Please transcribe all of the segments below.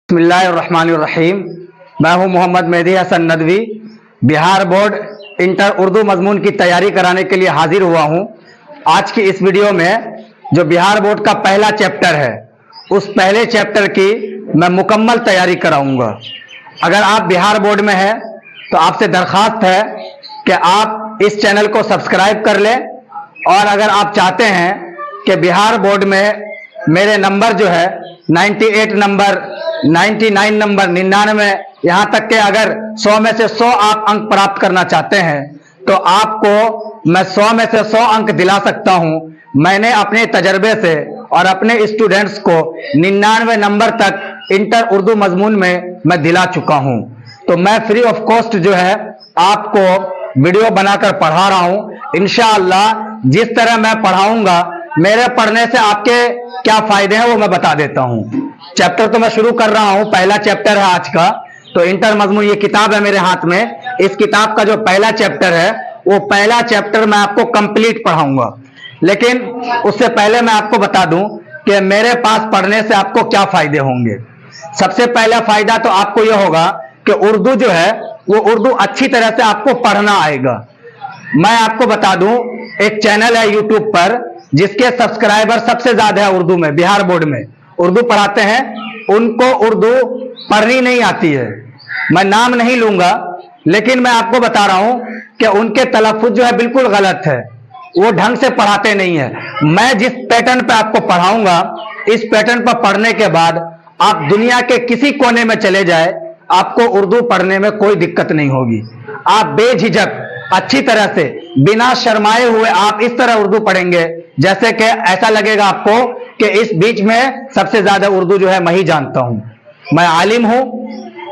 बिस्मिल्लाहिर्रहमानिर्रहीम। मैं हूं मोहम्मद मेहदी हसन नदवी। बिहार बोर्ड इंटर उर्दू मजमून की तैयारी कराने के लिए हाजिर हुआ हूं। आज की इस वीडियो में जो बिहार बोर्ड का पहला चैप्टर है, उस पहले चैप्टर की मैं मुकम्मल तैयारी कराऊंगा। अगर आप बिहार बोर्ड में हैं तो आपसे दरख्वास्त है कि आप इस चैनल को सब्सक्राइब कर लें, और अगर आप चाहते हैं कि बिहार बोर्ड में मेरे नंबर जो है 98 नंबर, 99 नंबर, 99, यहाँ तक के अगर 100 में से 100 आप अंक प्राप्त करना चाहते हैं तो आपको मैं 100 में से 100 अंक दिला सकता हूँ। मैंने अपने तजर्बे से और अपने स्टूडेंट्स को 99 नंबर तक इंटर उर्दू मजमून में मैं दिला चुका हूँ। तो मैं फ्री ऑफ कॉस्ट जो है आपको वीडियो बनाकर पढ़ा रहा हूँ। इंशाअल्लाह जिस तरह मैं पढ़ाऊंगा, मेरे पढ़ने से आपके क्या फायदे हैं वो मैं बता देता हूँ। चैप्टर तो मैं शुरू कर रहा हूँ, पहला चैप्टर है आज का। तो इंटर मजमून ये किताब है मेरे हाथ में। इस किताब का जो पहला चैप्टर है, वो पहला चैप्टर मैं आपको कंप्लीट पढ़ाऊंगा। लेकिन उससे पहले मैं आपको बता दूं कि मेरे पास पढ़ने से आपको क्या फायदे होंगे। सबसे पहला फायदा तो आपको यह होगा कि उर्दू जो है वो उर्दू अच्छी तरह से आपको पढ़ना आएगा। मैं आपको बता दूं, एक चैनल है यूट्यूब पर जिसके सब्सक्राइबर सबसे ज्यादा है उर्दू में, बिहार बोर्ड में उर्दू पढ़ाते हैं। उनको उर्दू पढ़नी नहीं आती है। मैं नाम नहीं लूंगा, लेकिन मैं आपको बता रहा हूं कि उनके तलफ़ुज़ जो है बिल्कुल गलत है, वो ढंग से पढ़ाते नहीं है। मैं जिस पैटर्न पे आपको पढ़ाऊंगा, इस पैटर्न पर पढ़ने के बाद आप दुनिया के किसी कोने में चले जाए, आपको उर्दू पढ़ने में कोई दिक्कत नहीं होगी। आप बेझिझक अच्छी तरह से बिना शर्माए हुए आप इस तरह उर्दू पढ़ेंगे जैसे कि ऐसा लगेगा आपको कि इस बीच में सबसे ज्यादा उर्दू जो है मैं ही जानता हूं। मैं आलिम हूं,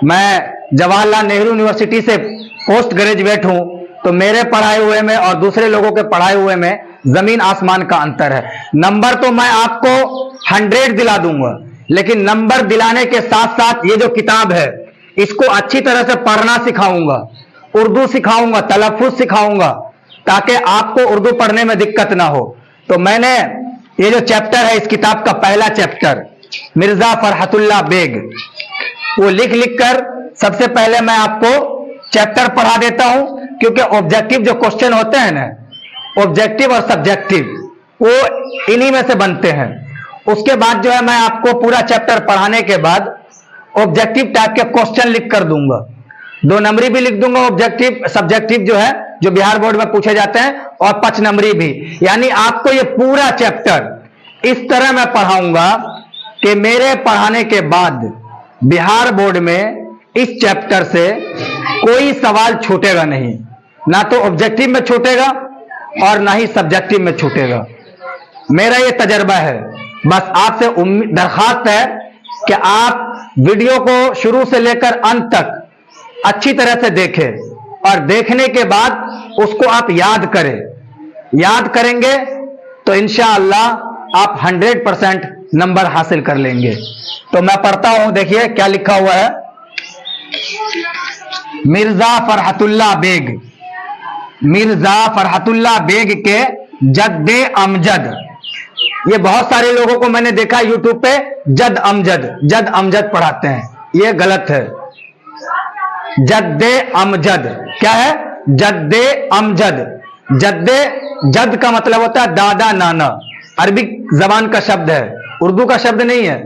मैं जवाहरलाल नेहरू यूनिवर्सिटी से पोस्ट ग्रेजुएट हूं। तो मेरे पढ़ाए हुए में और दूसरे लोगों के पढ़ाए हुए में जमीन आसमान का अंतर है। नंबर तो मैं आपको 100 दिला दूंगा, लेकिन नंबर दिलाने के साथ साथ ये जो किताब है इसको अच्छी तरह से पढ़ना सिखाऊंगा, उर्दू सिखाऊंगा, तलफ़ुज़ सिखाऊंगा, ताकि आपको उर्दू पढ़ने में दिक्कत ना हो। तो मैंने ये जो चैप्टर है, इस किताब का पहला चैप्टर मिर्जा फरहतुल्लाह बेग, वो लिख लिख कर सबसे पहले मैं आपको चैप्टर पढ़ा देता हूं। क्योंकि ऑब्जेक्टिव जो क्वेश्चन होते हैं ना, ऑब्जेक्टिव और सब्जेक्टिव, वो इन्हीं में से बनते हैं। उसके बाद जो है मैं आपको पूरा चैप्टर पढ़ाने के बाद ऑब्जेक्टिव टाइप के क्वेश्चन लिख कर दूंगा। 2 नंबरी भी लिख दूंगा, ऑब्जेक्टिव सब्जेक्टिव जो है जो बिहार बोर्ड में पूछे जाते हैं, और 5 नंबरी भी। यानी आपको ये पूरा चैप्टर इस तरह मैं पढ़ाऊंगा कि मेरे पढ़ाने के बाद बिहार बोर्ड में इस चैप्टर से कोई सवाल छूटेगा नहीं, ना तो ऑब्जेक्टिव में छूटेगा और ना ही सब्जेक्टिव में छूटेगा। मेरा ये तजर्बा है। बस आपसे दरखास्त है कि आप वीडियो को शुरू से लेकर अंत तक अच्छी तरह से देखें, और देखने के बाद उसको आप याद करें। याद करेंगे तो इंशाअल्लाह आप 100% नंबर हासिल कर लेंगे। तो मैं पढ़ता हूं, देखिए क्या लिखा हुआ है। मिर्जा फरहतुल्लाह बेग, मिर्जा फरहतुल्लाह बेग के जद्दे अमजद। ये बहुत सारे लोगों को मैंने देखा यूट्यूब पे जद अमजद पढ़ाते हैं, ये गलत है। जद्दे अमजद क्या है? जद्दे अमजद। जद्दे जद का मतलब होता है दादा नाना, अरबी जबान का शब्द है, उर्दू का शब्द नहीं है।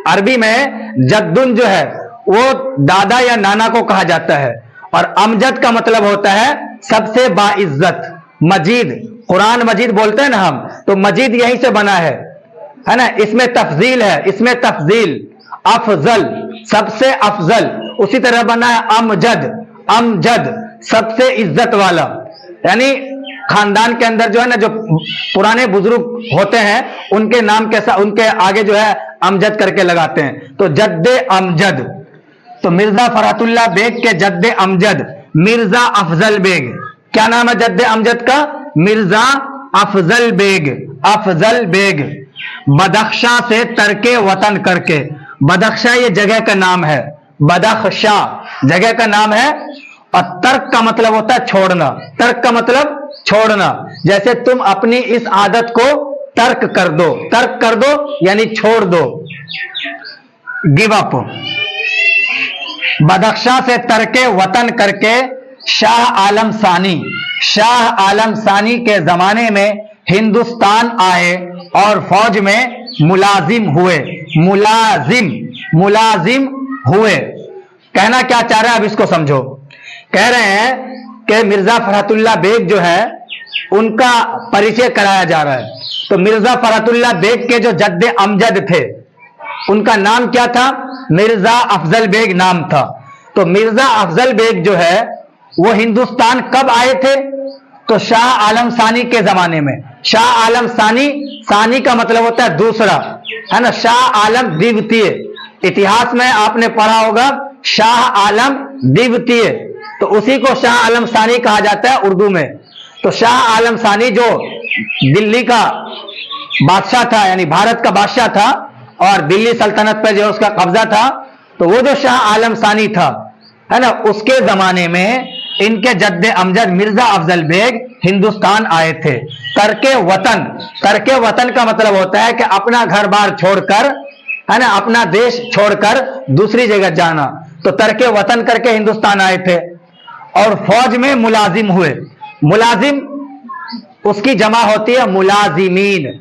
अरबी में जद्दुन जो है वो दादा या नाना को कहा जाता है, और अमजद का मतलब होता है सबसे बाइज्जत। मजीद, कुरान मजीद बोलते हैं ना हम, तो मजीद यहीं से बना है ना। इसमें तफजील है, इसमें तफजील, अफजल, सबसे अफजल। उसी तरह बना है अमजद, अमजद सबसे इज्जत वाला। यानी खानदान के अंदर जो है ना, जो पुराने बुजुर्ग होते हैं उनके नाम के साथ उनके आगे जो है अमजद करके लगाते हैं। तो जद्दे अमजद, तो मिर्जा फरहतुल्लाह बेग के जद्दे अमजद मिर्जा अफजल बेग। क्या नाम है जद्दे अमजद का? मिर्जा अफजल बेग, अफजल बेग। बदख्शा से तरके वतन करके, बदख्शा ये जगह का नाम है, बदख्शा जगह का नाम है। और तर्क का मतलब होता है छोड़ना, तर्क का मतलब छोड़ना। जैसे तुम अपनी इस आदत को तर्क कर दो, तर्क कर दो यानी छोड़ दो। Give up. बदख्शां से तरके वतन करके शाह आलम सानी के जमाने में हिंदुस्तान आए और फौज में मुलाजिम हुए। कहना क्या चाह रहे हैं, अब इसको समझो। कह रहे हैं कि मिर्जा फरहतुल्लाह बेग जो है उनका परिचय कराया जा रहा है। तो मिर्जा फरहतुल्लाह बेग के जो जद्दे अमजद थे उनका नाम क्या था? मिर्जा अफजल बेग नाम था। तो मिर्जा अफजल बेग जो है वो हिंदुस्तान कब आए थे? तो शाह आलम सानी के जमाने में। शाह आलम सानी का मतलब होता है दूसरा, है ना। शाह आलम द्वितीय, इतिहास में आपने पढ़ा होगा शाह आलम द्वितीय, तो उसी को शाह आलम सानी कहा जाता है उर्दू में। तो शाह आलम सानी जो दिल्ली का बादशाह था, यानी भारत का बादशाह था, और दिल्ली सल्तनत पर जो उसका कब्जा था, तो वो जो शाह आलम सानी था, है ना, उसके जमाने में इनके जद्दे अमजद मिर्जा अफजल बेग हिंदुस्तान आए थे। तरके वतन का मतलब होता है कि अपना घर बार छोड़कर, है ना, अपना देश छोड़कर दूसरी जगह जाना। तो तरके वतन करके हिंदुस्तान आए थे और फौज में मुलाजिम हुए। मुलाजिम उसकी जमा होती है मुलाजिमीन।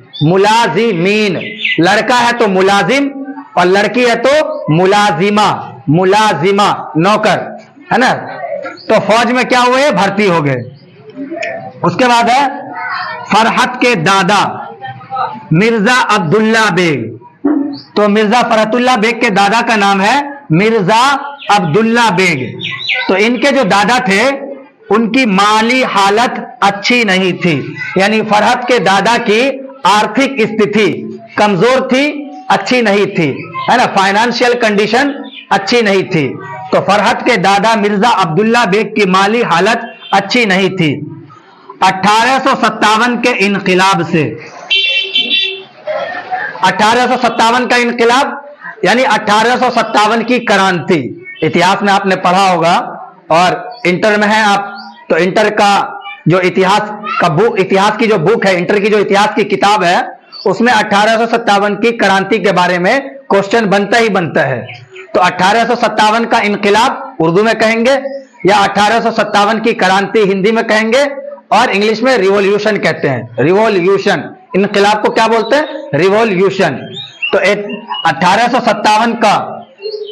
लड़का है तो मुलाजिम और लड़की है तो मुलाजिमा नौकर, है ना। तो फौज में क्या हुए? भर्ती हो गए। उसके बाद है फरहत के दादा मिर्जा अब्दुल्ला बेग। तो मिर्जा फरहतुल्लाह बेग के दादा का नाम है मिर्जा अब्दुल्ला बेग। तो इनके जो दादा थे उनकी माली हालत अच्छी नहीं थी, यानी फरहत के दादा की आर्थिक स्थिति कमजोर थी, अच्छी नहीं थी, है ना, फाइनेंशियल कंडीशन अच्छी नहीं थी। तो फरहत के दादा मिर्जा अब्दुल्ला बेग की माली हालत अच्छी नहीं थी। 1857 के इनकलाब से, 1857 का इनकलाब यानी 1857 की क्रांति, इतिहास में आपने पढ़ा होगा और इंटर में है आप, तो इंटर का जो इतिहास की जो बुक है, इंटर की जो इतिहास की किताब है, उसमें 1857 की क्रांति के बारे में क्वेश्चन बनता ही बनता है। तो 1857 का इनकलाब उर्दू में कहेंगे या 1857 की क्रांति हिंदी में कहेंगे, और इंग्लिश में रिवॉल्यूशन कहते हैं। रिवॉल्यूशन, इनकलाब को क्या बोलते हैं? रिवॉल्यूशन। तो 1857 का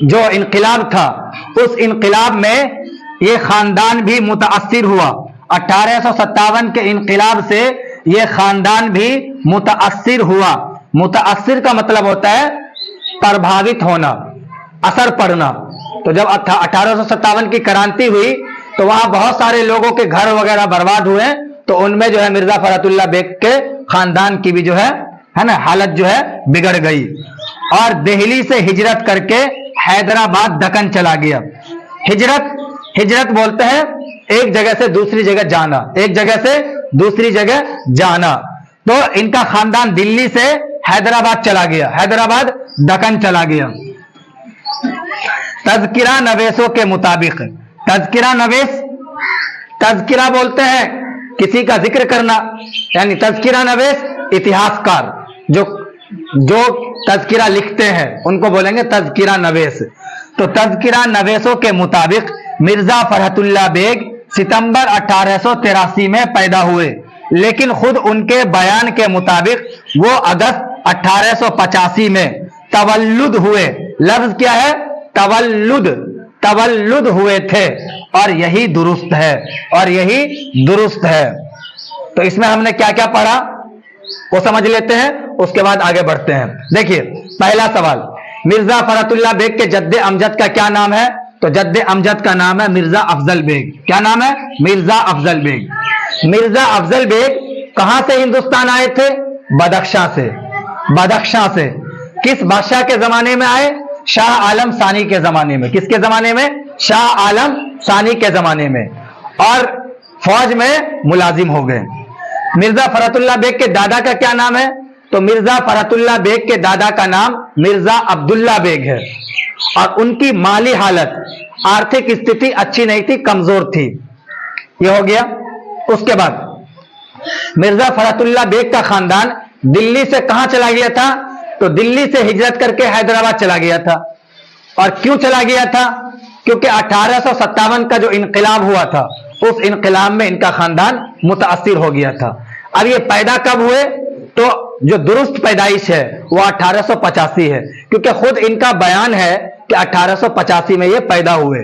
जो इनकलाब था, उस इनकलाब में ये खानदान भी मुतासिर हुआ। 1857 के इनकलाब से ये खानदान भी मुतासिर हुआ। मुतासिर का मतलब होता है प्रभावित होना, असर पड़ना। तो जब 1857 की क्रांति हुई तो वहां बहुत सारे लोगों के घर वगैरह बर्बाद हुए, तो उनमें जो है मिर्जा फरहतुल्लाह बेग के खानदान की भी जो है ना, हालत जो है बिगड़ गई और दिल्ली से हिजरत करके हैदराबाद दक्कन चला गया। हिजरत बोलते हैं एक जगह से दूसरी जगह जाना, एक जगह से दूसरी जगह जाना। तो इनका खानदान दिल्ली से हैदराबाद चला गया, हैदराबाद दक्कन चला गया। तज़किरा नवेसों के मुताबिक, तज़किरा बोलते हैं किसी का जिक्र करना, यानी तज़किरा नवेस इतिहासकार जो तज़किरा लिखते हैं उनको बोलेंगे तज़किरा नवेस। तो तज़किरा नवेसों के मुताबिक मिर्जा फरहतुल्लाह बेग सितंबर 1883 में पैदा हुए, लेकिन खुद उनके बयान के मुताबिक वो अगस्त 1885 में तवल्लुद हुए। लफ्ज क्या है? तवल्लुद हुए थे, और यही दुरुस्त है। तो इसमें हमने क्या क्या पढ़ा वो समझ लेते हैं, उसके बाद आगे बढ़ते हैं। देखिए पहला सवाल, मिर्जा फरहतुल्लाह बेग के जद्दे अमजद का क्या नाम है? तो जद्दे अमजद का नाम है मिर्जा अफजल बेग। क्या नाम है? मिर्जा अफजल बेग। मिर्जा अफजल बेग कहां से हिंदुस्तान आए थे? बदख्शां से। किस बादशाह के जमाने में आए? शाह आलम सानी के जमाने में। किसके जमाने में? शाह आलम सानी के जमाने में, और फौज में मुलाजिम हो गए। मिर्जा फरहतुल्लाह बेग के दादा का क्या नाम है? तो मिर्जा फरहतुल्लाह बेग के दादा का नाम मिर्जा अब्दुल्ला बेग है, और उनकी माली हालत, आर्थिक स्थिति अच्छी नहीं थी, कमजोर थी। यह हो गया। उसके बाद मिर्जा फरहतुल्लाह बेग का खानदान दिल्ली से कहां चला गया था? तो दिल्ली से हिजरत करके हैदराबाद चला गया था। और क्यों चला गया था? क्योंकि 1857 का जो इनकलाब हुआ था, उस इनकलाब में इनका खानदान मुतासिर हो गया था। अब ये पैदा कब हुए? तो जो दुरुस्त पैदाइश है वो 1885 है, क्योंकि खुद इनका बयान है कि 1885 में ये पैदा हुए।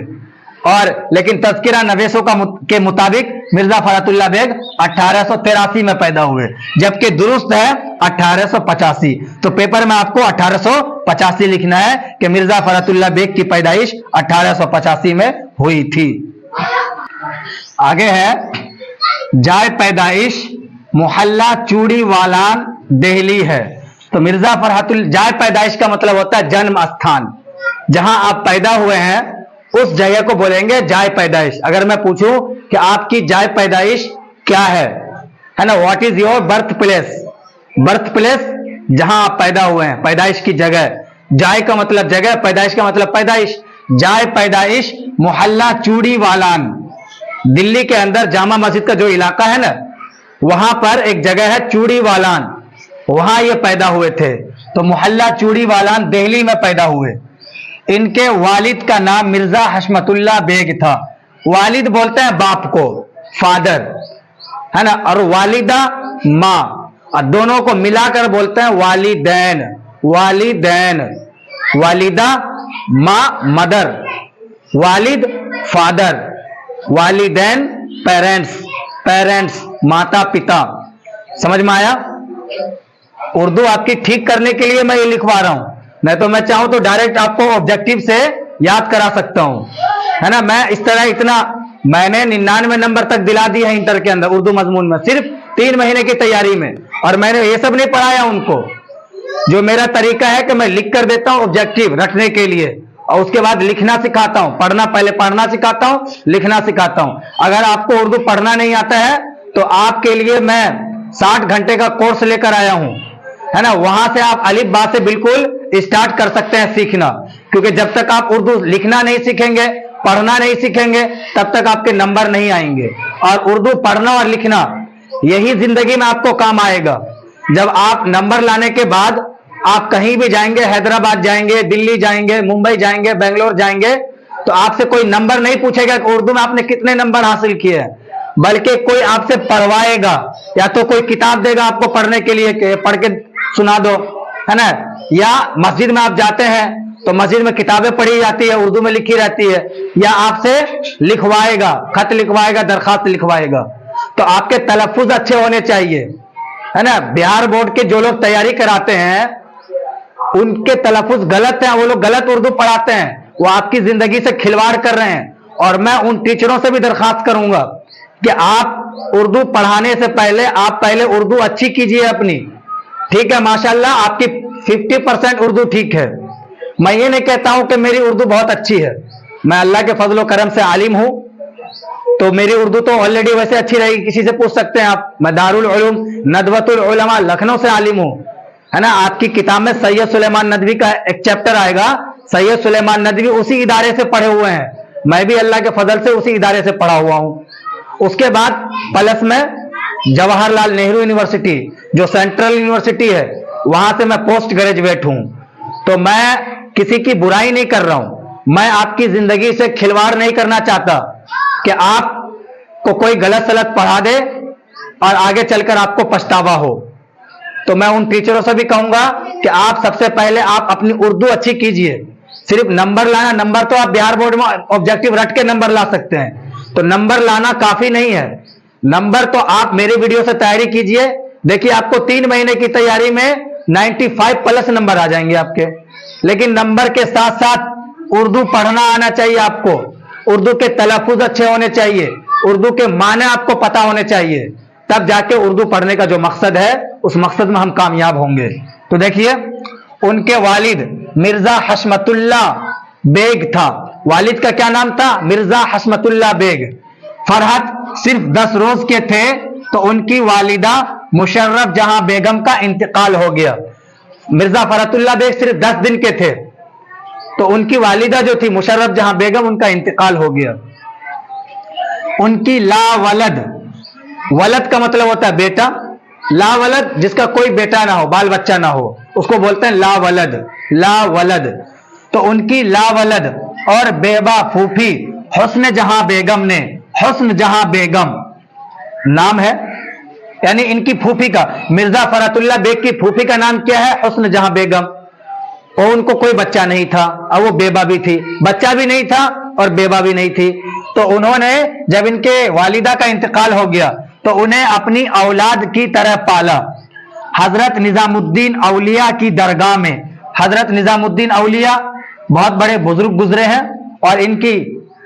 और लेकिन तज़किरा नवेसों के मुताबिक मिर्जा फरहतुल्लाह बेग 1883 में पैदा हुए, जबकि दुरुस्त है 1885। तो पेपर में आपको 1885 लिखना है कि मिर्जा फरहतुल्लाह बेग की पैदाइश 1885 में हुई थी। आगे है जाए पैदाइश मोहल्ला चूड़ी वालान दिल्ली है। तो मिर्जा फरहतुल्लाह जाए पैदाइश का मतलब होता है जन्म स्थान, जहां आप पैदा हुए हैं उस जगह को बोलेंगे जाए पैदाइश। अगर मैं पूछूं कि आपकी जाए पैदाइश क्या है ना, what is your birth place? Birth place जहां आप पैदा हुए हैं, पैदाइश की जगह। जाए का मतलब जगह, पैदाइश का मतलब पैदाइश। जाए पैदाइश मोहल्ला चूड़ी वालान, दिल्ली के अंदर जामा मस्जिद का जो इलाका है ना, वहां पर एक जगह है चूड़ी वालान, वहां ये पैदा हुए थे। तो मोहल्ला चूड़ी वालान दिल्ली में पैदा हुए। इनके वालिद का नाम मिर्जा हशमतुल्लाह बेग था। वालिद बोलते हैं बाप को, फादर, है ना, और वालिदा माँ, और दोनों को मिलाकर बोलते हैं वालिदैन। वालिदैन, वालिदा माँ मदर, वालिद फादर, वालिदैन पेरेंट्स, पेरेंट्स माता पिता। समझ में आया? उर्दू आपकी ठीक करने के लिए मैं ये लिखवा रहा हूं, नहीं तो मैं चाहूं तो डायरेक्ट आपको ऑब्जेक्टिव से याद करा सकता हूं, है ना। मैं इस तरह इतना मैंने 99 नंबर तक दिला दिए हैं इंटर के अंदर उर्दू मजमून में, सिर्फ 3 महीने की तैयारी में। और मैंने ये सब नहीं पढ़ाया उनको। जो मेरा तरीका है कि मैं लिख कर देता हूं ऑब्जेक्टिव रखने के लिए, और उसके बाद लिखना सिखाता हूं। पढ़ना पहले पढ़ना सिखाता हूं, लिखना सिखाता हूं। अगर आपको उर्दू पढ़ना नहीं आता है तो आपके लिए मैं 60 घंटे का कोर्स लेकर आया हूं, है ना। वहां से आप अलिफ बा से बिल्कुल स्टार्ट कर सकते हैं सीखना, क्योंकि जब तक आप उर्दू लिखना नहीं सीखेंगे, पढ़ना नहीं सीखेंगे, तब तक आपके नंबर नहीं आएंगे। और उर्दू पढ़ना और लिखना यही जिंदगी में आपको काम आएगा। जब आप नंबर लाने के बाद आप कहीं भी जाएंगे, हैदराबाद जाएंगे, दिल्ली जाएंगे, मुंबई जाएंगे, बेंगलोर जाएंगे, तो आपसे कोई नंबर नहीं पूछेगा कि उर्दू में आपने कितने नंबर हासिल किए हैं, बल्कि कोई आपसे पढ़वाएगा, या तो कोई किताब देगा आपको पढ़ने के लिए कि पढ़ के सुना दो, है ना। या मस्जिद में आप जाते हैं तो मस्जिद में किताबें पढ़ी जाती है, उर्दू में लिखी रहती है, या आपसे लिखवाएगा, खत लिखवाएगा, दरखास्त लिखवाएगा। तो आपके तलफ्फुज अच्छे होने चाहिए, है ना। बिहार बोर्ड के जो लोग तैयारी कराते हैं उनके तलफ्फुज गलत हैं, वो लोग गलत उर्दू पढ़ाते हैं, वो आपकी जिंदगी से खिलवाड़ कर रहे हैं। और मैं उन टीचरों से भी दरखास्त करूंगा कि आप उर्दू पढ़ाने से पहले आप पहले उर्दू अच्छी कीजिए अपनी। ठीक है, माशाल्लाह आपकी 50% उर्दू ठीक है। मैं ये नहीं कहता हूं कि मेरी उर्दू बहुत अच्छी है, मैं अल्लाह के फजल करम से आलिम हूं, तो मेरी उर्दू तो ऑलरेडी वैसे अच्छी रहेगी, किसी से पूछ सकते हैं आप। मैं दारुल उलूम नदवतुल उलमा लखनऊ से आलिम हूं, है ना। आपकी किताब में सैयद सुलेमान नदवी का एक चैप्टर आएगा, सैयद सुलेमान नदवी उसी इदारे से पढ़े हुए हैं, मैं भी अल्लाह के फजल से उसी इदारे से पढ़ा हुआ हूं। उसके बाद प्लस में जवाहरलाल नेहरू यूनिवर्सिटी जो सेंट्रल यूनिवर्सिटी है, वहां से मैं पोस्ट ग्रेजुएट हूं। तो मैं किसी की बुराई नहीं कर रहा हूं, मैं आपकी जिंदगी से खिलवाड़ नहीं करना चाहता कि आपको कोई गलत सलत पढ़ा दे और आगे चलकर आपको पछतावा हो। तो मैं उन टीचरों से भी कहूंगा कि आप सबसे पहले आप अपनी उर्दू अच्छी कीजिए। सिर्फ नंबर लाना, नंबर तो आप बिहार बोर्ड में ऑब्जेक्टिव रट के नंबर ला सकते हैं, तो नंबर लाना काफी नहीं है। नंबर तो आप मेरे वीडियो से तैयारी कीजिए, देखिए आपको 3 महीने की तैयारी में 95+ नंबर आ जाएंगे आपके। लेकिन नंबर के साथ साथ उर्दू पढ़ना आना चाहिए आपको, उर्दू के तलफ्फुज अच्छे होने चाहिए, उर्दू के माने आपको पता होने चाहिए, तब जाके उर्दू पढ़ने का जो मकसद है उस मकसद में हम कामयाब होंगे। तो देखिए उनके वालिद मिर्जा हशमतुल्लाह बेग था। वालिद का क्या नाम था? मिर्जा हशमतुल्लाह बेग। फरहत सिर्फ 10 रोज के थे तो उनकी वालिदा मुशर्रफ जहां बेगम का इंतकाल हो गया। मिर्जा फरहतुल्लाह बेग सिर्फ 10 दिन के थे तो उनकी वालिदा जो थी मुशर्रफ जहां बेगम, उनका इंतकाल हो गया। उनकी ला वलद, वलद का मतलब होता है बेटा, ला वलद जिसका कोई बेटा ना हो, बाल बच्चा ना हो, उसको बोलते हैं ला वलद, ला वलद। تو ان کی لاولد اور بیبا پھوپھی حسن جہاں بیگم نے، حسن جہاں بیگم نام ہے، یعنی ان کی پھوپھی کا، مرزا فرات اللہ بیگ کی پھوپھی کا نام کیا ہے؟ حسن جہاں بیگم. اور ان کو کوئی بچہ نہیں تھا اور وہ بیوہ بھی تھی، بچہ بھی نہیں تھا اور بیوہ بھی نہیں تھی. تو انہوں نے جب ان کے والدہ کا انتقال ہو گیا تو انہیں اپنی اولاد کی طرح پالا. حضرت نظام الدین اولیاء کی درگاہ میں، حضرت نظام الدین اولیاء بہت بڑے بزرگ گزرے ہیں اور ان کی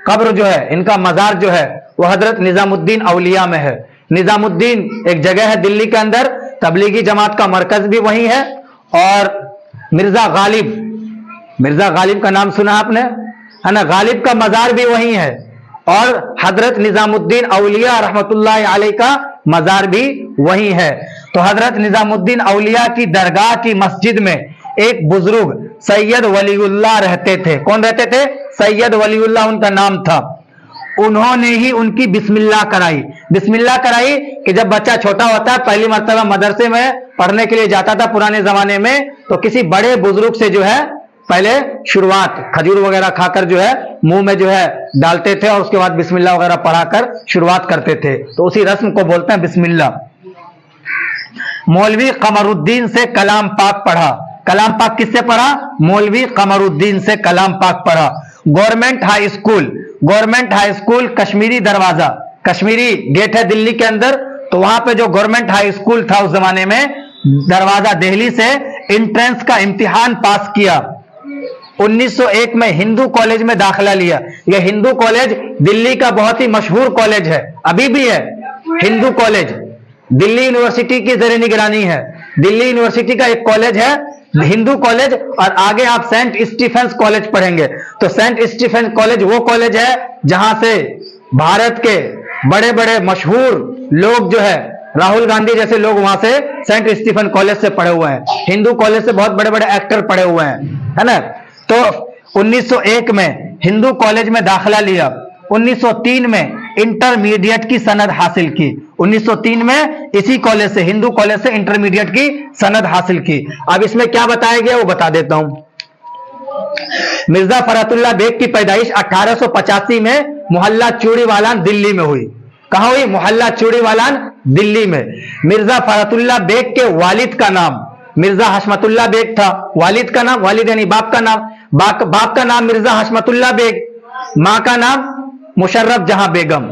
قبر جو ہے، ان کا مزار جو ہے وہ حضرت نظام الدین اولیاء میں ہے. نظام الدین ایک جگہ ہے دلی کے اندر، تبلیغی جماعت کا مرکز بھی وہی ہے. اور مرزا غالب، مرزا غالب کا نام سنا آپ نے، ہے نا، غالب کا مزار بھی وہی ہے. اور حضرت نظام الدین اولیاء رحمت اللہ علیہ کا مزار بھی وہی ہے. تو حضرت نظام الدین اولیاء کی درگاہ کی مسجد میں ایک بزرگ سید ولی اللہ رہتے تھے. کون رہتے تھے؟ سید ولی اللہ ان کا نام تھا. انہوں نے ہی ان کی بسم اللہ کرائی. بسم اللہ کرائی کہ جب بچہ چھوٹا ہوتا ہے، پہلی مرتبہ مدرسے میں پڑھنے کے لیے جاتا تھا پرانے زمانے میں، تو کسی بڑے بزرگ سے جو ہے پہلے شروعات کھجور وغیرہ کھا کر جو ہے منہ میں جو ہے ڈالتے تھے اور اس کے بعد بسم اللہ وغیرہ پڑھا کر شروعات کرتے تھے. تو اسی رسم کو بولتے ہیں بسم اللہ. مولوی قمر الدین سے کلام پاک پڑھا. کلام پاک کس سے پڑھا؟ مولوی قمر الدین سے کلام پاک پڑھا. Government high school, government high school Kashmiri دروازہ، کشمیری گیٹ ہے دلی کے اندر، تو وہاں پہ جو گورنمنٹ ہائی اسکول تھا اس زمانے میں، دروازہ دہلی سے انٹرنس کا امتحان پاس کیا. 1901 میں ہندو کالج میں داخلہ لیا. یہ ہندو کالج دلی کا بہت ہی مشہور کالج ہے، ابھی بھی ہے. ہندو کالج دلی یونیورسٹی کی زیر نگرانی ہے. دلی یونیورسٹی کا ایک کالج ہے ہندو کالج، اور آگے آپ سینٹ اسٹیفنس کالج پڑھیں گے. تو سینٹ اسٹیفنس کالج وہ کالج ہے جہاں سے بھارت کے بڑے بڑے مشہور لوگ جو ہے، راہل گاندھی جیسے لوگ وہاں سے سینٹ اسٹیفن کالج سے پڑھے ہوئے ہیں. ہندو کالج سے بہت بڑے بڑے ایکٹر پڑھے ہوئے ہیں، ہے نا. تو 1901 میں ہندو کالج میں داخلہ لیا. 1903 میں انٹرمیڈیٹ کی سند حاصل کی. 1903 میں اسی کالج سے، ہندو کالج سے انٹرمیڈیٹ کی سند حاصل کی. اب اس میں کیا بتایا گیا وہ بتا دیتا ہوں. مرزا فرات اللہ بیگ کی پیدائش 1885 میں محلہ چوڑی والان دلی میں ہوئی. کہاں ہوئی؟ محلہ چوڑی والان دلی میں. مرزا فرات اللہ بیگ کے والد کا نام مرزا حشمت اللہ بیگ تھا. والد کا نام، والد یعنی باپ کا نام، باپ کا نام مرزا حشمت اللہ بیگ، ماں کا نام مشرف جہاں بیگم.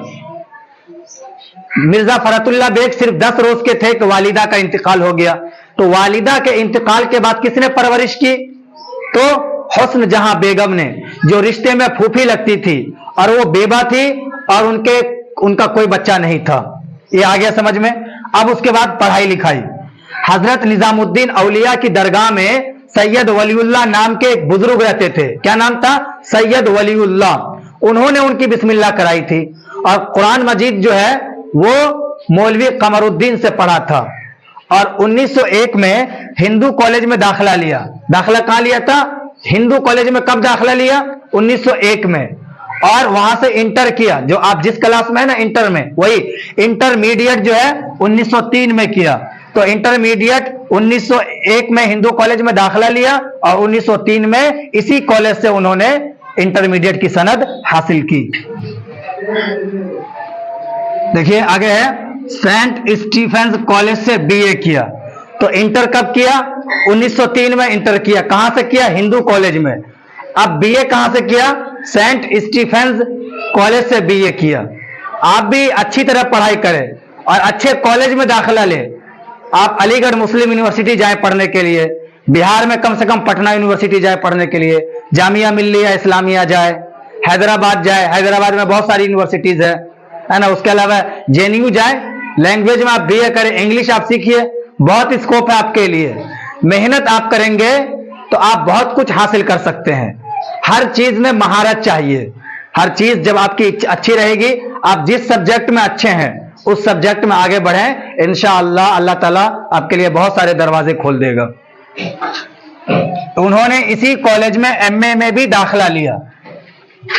مرزا فرات اللہ بیگ صرف 10 روز کے تھے کہ والدہ کا انتقال ہو گیا. تو والدہ کے انتقال کے بعد کس نے پرورش کی؟ تو حسن جہاں بیگم نے، جو رشتے میں پھوپھی لگتی تھی اور وہ بیوہ تھی اور ان کا کوئی بچہ نہیں تھا. یہ آ گیا سمجھ میں. اب اس کے بعد پڑھائی لکھائی. حضرت نظام الدین اولیاء کی درگاہ میں سید ولی اللہ نام کے ایک بزرگ رہتے تھے. کیا نام تھا؟ سید ولی اللہ. انہوں نے ان کی بسم اللہ کرائی تھی. اور قرآن مجید جو ہے وہ مولوی قمر الدین سے پڑھا تھا. اور 1901 میں ہندو کالج میں داخلہ لیا. داخلہ کہاں لیا تھا؟ ہندو کالج میں. کب داخلہ لیا؟ 1901 میں. اور وہاں سے انٹر کیا، جو آپ جس کلاس میں ہے نا انٹر میں، وہی انٹرمیڈیٹ جو ہے 1903 میں کیا. تو انٹرمیڈیٹ 1901 میں ہندو کالج میں داخلہ لیا اور 1903 میں اسی کالج سے انہوں نے انٹرمیڈیٹ کی سند حاصل کی. دیکھیے آگے ہے سینٹ اسٹیفنز کالج سے بی اے کیا. تو انٹر کب کیا؟ 1903 میں انٹر کیا. کہاں سے کیا؟ ہندو کالج میں. اب بی اے کہاں سے کیا؟ سینٹ اسٹیفنز کالج سے بی اے کیا. آپ بھی اچھی طرح پڑھائی کریں اور اچھے کالج میں داخلہ لیں. آپ علی گڑھ مسلم یونیورسٹی جائیں پڑھنے کے لیے، بہار میں کم سے کم پٹنہ یونیورسٹی جائے پڑھنے کے لیے، جامعہ ملیہ اسلامیہ جائے، حیدرآباد جائے، حیدرآباد میں بہت ساری یونیورسٹیز ہے نا. اس کے علاوہ جے این یو جائیں، لینگویج میں آپ بی اے کریں، انگلش آپ سیکھیے، بہت اسکوپ ہے آپ کے لیے. محنت آپ کریں گے تو آپ بہت کچھ حاصل کر سکتے ہیں. ہر چیز میں مہارت چاہیے. ہر چیز جب آپ کی اچھی رہے گی، آپ جس سبجیکٹ میں اچھے ہیں اس سبجیکٹ میں آگے بڑھیں، انشاءاللہ اللہ تعالیٰ آپ کے لیے بہت سارے دروازے کھول دے گا. انہوں نے اسی کالج میں ایم اے میں بھی داخلہ لیا.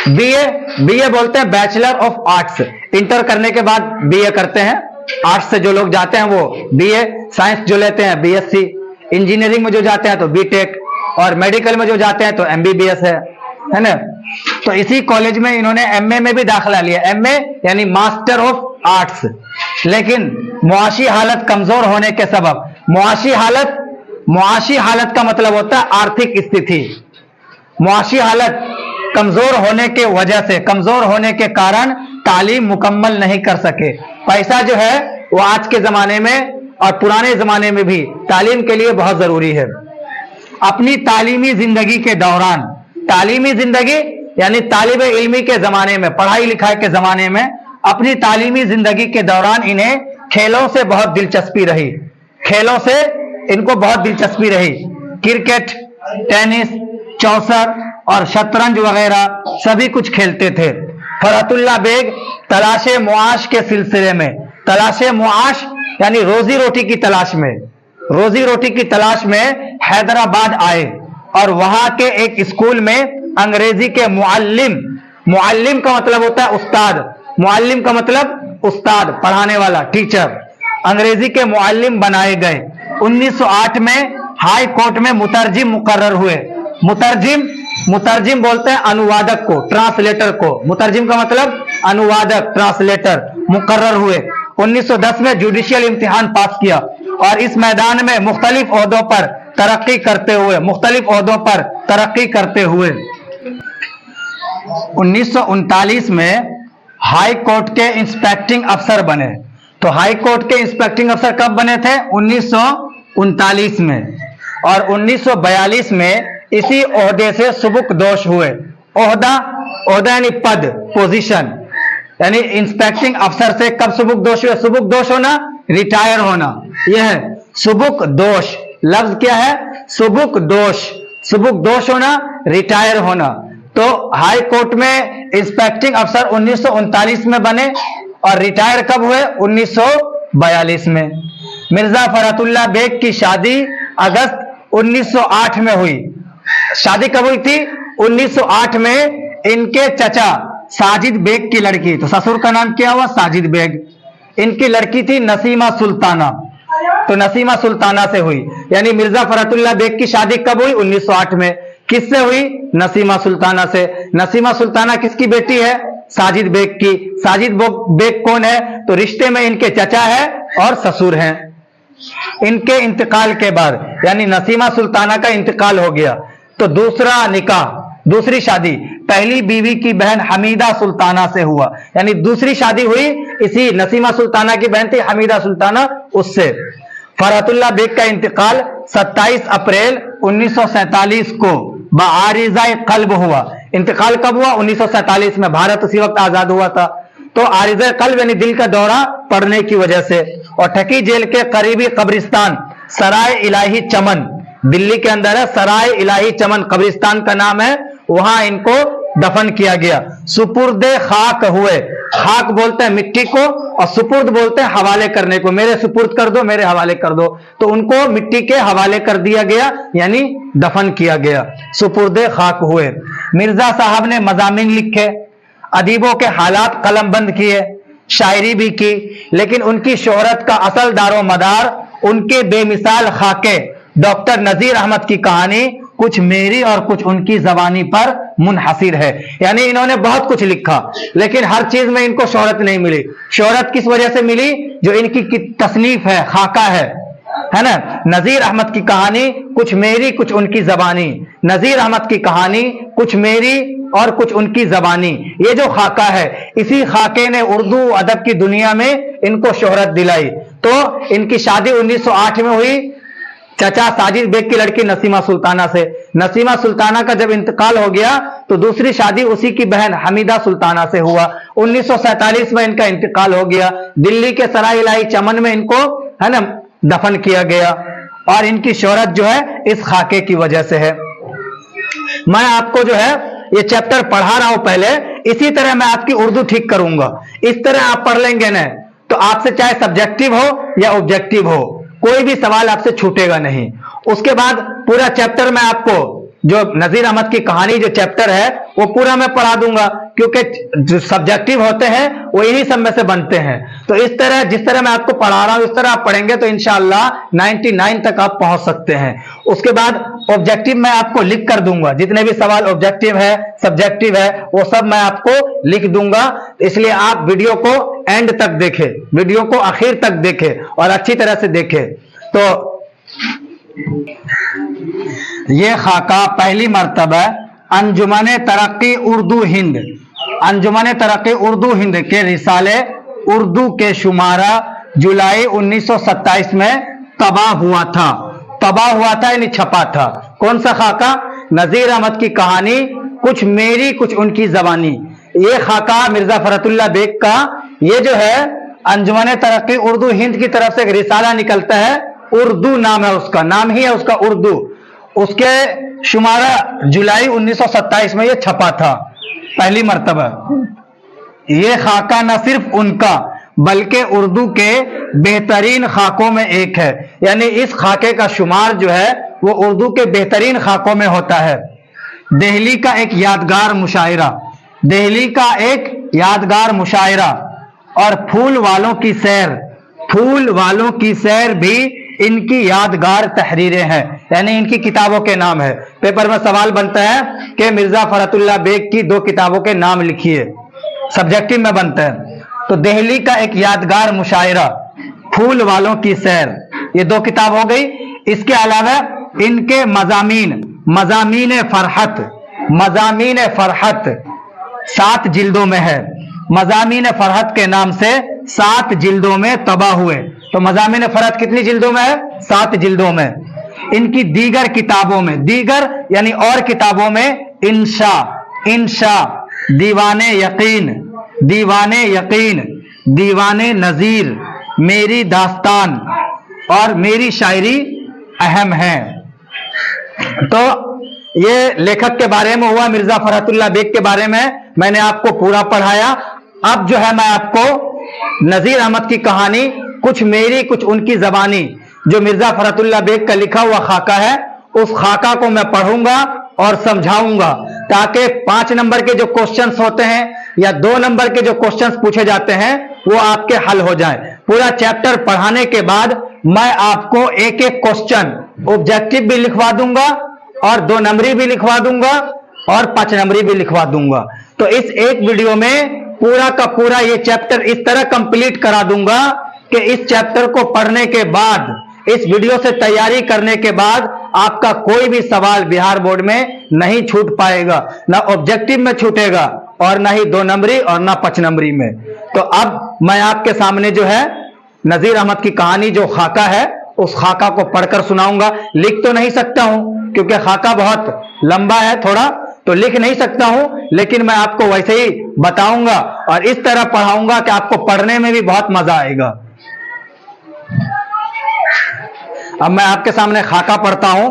بی اے بولتے ہیں بیچلر آف آرٹس. انٹر کرنے کے بعد بی اے کرتے ہیں. آرٹس سے جو لوگ جاتے ہیں وہ بی اے، سائنس جو لیتے ہیں بی ایس سی، انجینئرنگ میں جو جاتے ہیں تو بی ٹیک. اور میڈیکل میں جو جاتے ہیں تو MBBS ہے نا. تو اسی کالج میں انہوں نے MA میں بھی داخلہ لیا. MA یعنی ماسٹر آف آرٹس. لیکن معاشی حالت کمزور ہونے کے سبب, معاشی حالت کا مطلب ہوتا ہے آرتھک استھتی. معاشی حالت کمزور ہونے کے وجہ سے, کمزور ہونے کے کارن تعلیم مکمل نہیں کر سکے. پیسہ جو ہے وہ آج کے زمانے میں اور پرانے زمانے میں بھی تعلیم کے لیے بہت ضروری ہے. اپنی تعلیمی زندگی کے دوران, تعلیمی زندگی یعنی طالب علمی کے زمانے میں, پڑھائی لکھائی کے زمانے میں, اپنی تعلیمی زندگی کے دوران انہیں کھیلوں سے بہت دلچسپی رہی. کھیلوں سے ان کو بہت دلچسپی رہی. کرکٹ, ٹینس, چوسر اور شطرنج وغیرہ سبھی کچھ کھیلتے تھے. فرحت اللہ بیگ تلاش معاش کے سلسلے میں, تلاش معاش یعنی روزی روٹی کی تلاش میں, روزی روٹی کی تلاش میں حیدرآباد آئے اور وہاں کے ایک اسکول میں انگریزی کے معلم, معلم کا مطلب ہوتا ہے استاد, معلم کا مطلب استاد, پڑھانے والا, ٹیچر, انگریزی کے معلم بنائے گئے. 1908 میں ہائی کورٹ میں مترجم مقرر ہوئے. مترجم بولتے ہیں انوادک کو, ٹرانسلیٹر کو. مترجم کا مطلب انوادک, ٹرانسلیٹر مقرر ہوئے. 1910 میں جوڈیشل امتحان پاس کیا اور اس میدان میں مختلف عہدوں پر ترقی کرتے ہوئے 1939 میں ہائی کورٹ کے انسپیکٹنگ افسر بنے. تو ہائی کورٹ کے انسپیکٹنگ افسر کب بنے تھے؟ 1939 میں. اور 1942 میں اسی عہدے سے سبکدوش ہوئے. عہدہ یعنی پد, پوزیشن, یعنی انسپیکٹنگ افسر سے کب سبکدوش ہوئے؟ سبکدوش ہونا ریٹائر ہونا, یہ ہے سبکدوش. لفظ کیا ہے؟ سبکدوش. سبکدوش ہونا, ریٹائر ہونا. تو ہائی کورٹ میں انسپیکٹنگ افسر 1939 میں بنے اور ریٹائر کب ہوئے؟ 1942 میں. مرزا فرحت اللہ بیگ کی شادی اگست 1908 میں ہوئی. شادی کب ہوئی تھی؟ 1908 میں. ان کے چچا ساجد بیگ کی لڑکی, تو سسر کا نام کیا ہوا؟ ساجد بیگ. ان کی لڑکی تھی نسیمہ سلطانہ, تو نسیمہ سلطانہ سے ہوئی. یعنی مرزا فرحت اللہ بیگ کی شادی کب ہوئی؟ 1908 میں. کس سے ہوئی؟ نسیمہ سلطانہ سے. نسیمہ سلطانہ کس کی بیٹی ہے؟ ساجد بیگ کی. ساجد بیگ کون ہے؟ تو رشتے میں ان کے چچا ہے اور سسر ہیں. ان کے انتقال کے بعد یعنی نسیمہ سلطانہ کا انتقال ہو گیا تو دوسرا نکاح, دوسری شادی پہلی بیوی کی بہن حمیدہ سلطانہ سے ہوا. یعنی دوسری شادی ہوئی اسی نسیمہ سلطانہ کی بہن تھی حمیدہ سلطانہ, اس سے. فرحت اللہ بیگ کا انتقال 27 اپریل 1947 کو بعارضہ قلب ہوا. انتقال کب ہوا؟ 1947 میں. بھارت اسی وقت آزاد ہوا تھا. تو عارضہ قلب یعنی دل کا دورہ پڑنے کی وجہ سے. اور ٹھکی جیل کے قریبی قبرستان سرائے الہی چمن, دلی کے اندر ہے سرائے الہی چمن, قبرستان کا نام ہے, وہاں ان کو دفن کیا گیا. سپرد خاک ہوئے. خاک بولتے ہیں مٹی کو اور سپرد بولتے ہیں حوالے کرنے کو. میرے سپرد کر دو, میرے حوالے کر دو. تو ان کو مٹی کے حوالے کر دیا گیا یعنی دفن کیا گیا. سپرد خاک ہوئے. مرزا صاحب نے مضامین لکھے, ادیبوں کے حالات قلم بند کیے, شاعری بھی کی, لیکن ان کی شہرت کا اصل دار و مدار ان کے بے مثال خاکے ڈاکٹر نذیر احمد کی کہانی کچھ میری اور کچھ ان کی زبانی پر منحصر ہے. یعنی انہوں نے بہت کچھ لکھا لیکن ہر چیز میں ان کو شہرت نہیں ملی. شہرت کس وجہ سے ملی؟ جو ان کی تصنیف ہے, خاکہ ہے نا. نذیر احمد کی کہانی کچھ میری کچھ ان کی زبانی, نذیر احمد کی کہانی کچھ میری اور کچھ ان کی زبانی, یہ جو خاکہ ہے اسی خاکے نے اردو ادب کی دنیا میں ان کو شہرت دلائی. تو ان کی شادی 1908 میں ہوئی چچا ساجد بیگ کی لڑکی نسیمہ سلطانہ سے. نسیمہ سلطانہ کا جب انتقال ہو گیا تو دوسری شادی اسی کی بہن حمیدہ سلطانہ سے ہوا. 1947 میں ان کا انتقال ہو گیا. دلی کے سرائے الہی چمن میں ان کو ہے نا دفن کیا گیا اور ان کی شہرت جو ہے اس خاکے کی وجہ سے ہے. میں آپ کو جو ہے یہ چیپٹر پڑھا رہا ہوں پہلے, اسی طرح میں آپ کی اردو ٹھیک کروں گا. اس طرح آپ پڑھ لیں گے نا تو آپ سے چاہے سبجیکٹو ہو یا آبجیکٹو ہو کوئی بھی سوال آپ سے چھوٹے گا نہیں. اس کے بعد پورا چیپٹر میں آپ کو جو نذیر احمد کی کہانی جو چیپٹر ہے वो पूरा मैं पढ़ा दूंगा, क्योंकि जो सब्जेक्टिव होते हैं वो इन्हीं सब में से बनते हैं। तो इस तरह जिस तरह मैं आपको पढ़ा रहा हूं इस तरह आप पढ़ेंगे तो इंशाअल्लाह 99 तक आप पहुंच सकते हैं। उसके बाद ऑब्जेक्टिव मैं आपको लिख कर दूंगा, जितने भी सवाल ऑब्जेक्टिव है सब्जेक्टिव है वो सब मैं आपको लिख दूंगा। इसलिए आप वीडियो को एंड तक देखें, वीडियो को आखिर तक देखें और अच्छी तरह से देखें। तो ये खाका पहली मर्तबा अंजुमन तरक्की उर्दू हिंद, अंजुमन तरक्की उर्दू हिंद के रिसाले उर्दू के शुमारा जुलाई 1927 में तबाह हुआ था। तबाह हुआ था यानी छपा था। कौन सा खाका? नजीर अहमद की कहानी, कुछ मेरी कुछ उनकी जबानी। ये खाका मिर्जा फरतुल्लाह बेग का, ये जो है अंजुमन तरक्की उर्दू हिंद की तरफ से एक रिसाला निकलता है, उर्दू नाम है उसका, नाम ही है उसका उर्दू। उसके शुमारा जुलाई 1927 में ये छपा था पहली मर्तबा। ये खाका न सिर्फ उनका बल्कि उर्दू के बेहतरीन खाकों में एक है, यानी इस खाके का शुमार जो है वो उर्दू के बेहतरीन खाकों में होता है। दिल्ली का एक यादगार मुशायरा, दिल्ली का एक यादगार मुशायरा और फूल वालों की सैर, फूल वालों की सैर भी इनकी यादगार तहरीरें हैं, यानी इनकी किताबों के नाम है। पेपर में सवाल बनता है कि मिर्जा फरतुल्लाह बेग की 2 किताबों के नाम लिखिए, सब्जेक्टिव में बनता है। तो दिल्ली का एक यादगार मुशायरा, फूल वालों की सैर, ये 2 किताब हो गई। इसके अलावा इनके मजामीन, मजामीन फरहत, मजामीन फरहत 7 जिल्दों में है। मजामीन फरहत के नाम से 7 जिल्दों में तबाह हुए। तो मजामीन फरहत कितनी जिल्दों में है? 7 जिल्दों में। इनकी दीगर किताबों में, दीगर यानी और किताबों में इंशा, इंशा, दीवाने यकीन, दीवाने यकीन, दीवाने नजीर, मेरी दास्तान और मेरी शायरी अहम है। तो ये लेखक के बारे में हुआ, मिर्जा फरहतुल्लाह बेग के बारे में मैंने आपको पूरा पढ़ाया। अब जो है मैं आपको नजीर अहमद की कहानी, कुछ मेरी कुछ उनकी जबानी, जो मिर्जा फरहतुल्लाह बेग का लिखा हुआ खाका है, उस खाका को मैं पढ़ूंगा और समझाऊंगा, ताकि 5 नंबर के जो क्वेश्चंस होते हैं या 2 नंबर के जो क्वेश्चंस पूछे जाते हैं वो आपके हल हो जाएं। पूरा चैप्टर पढ़ाने के बाद मैं आपको एक एक क्वेश्चन ऑब्जेक्टिव भी लिखवा दूंगा और 2 नंबरी भी लिखवा दूंगा और 5 नंबरी भी लिखवा दूंगा। तो इस एक वीडियो में पूरा का पूरा ये चैप्टर इस तरह कंप्लीट करा दूंगा कि इस चैप्टर को पढ़ने के बाद, इस वीडियो से तैयारी करने के बाद आपका कोई भी सवाल बिहार बोर्ड में नहीं छूट पाएगा, ना ऑब्जेक्टिव में छूटेगा और ना ही 2 नंबरी और ना 5 नंबरी में। तो अब मैं आपके सामने जो है नजीर अहमद की कहानी जो खाका है उस खाका को पढ़कर सुनाऊंगा। लिख तो नहीं सकता हूं क्योंकि खाका बहुत लंबा है थोड़ा, तो लिख नहीं सकता हूं, लेकिन मैं आपको वैसे ही बताऊंगा और इस तरह पढ़ाऊंगा कि आपको पढ़ने में भी बहुत मजा आएगा। अब मैं आपके सामने खाका पढ़ता हूं,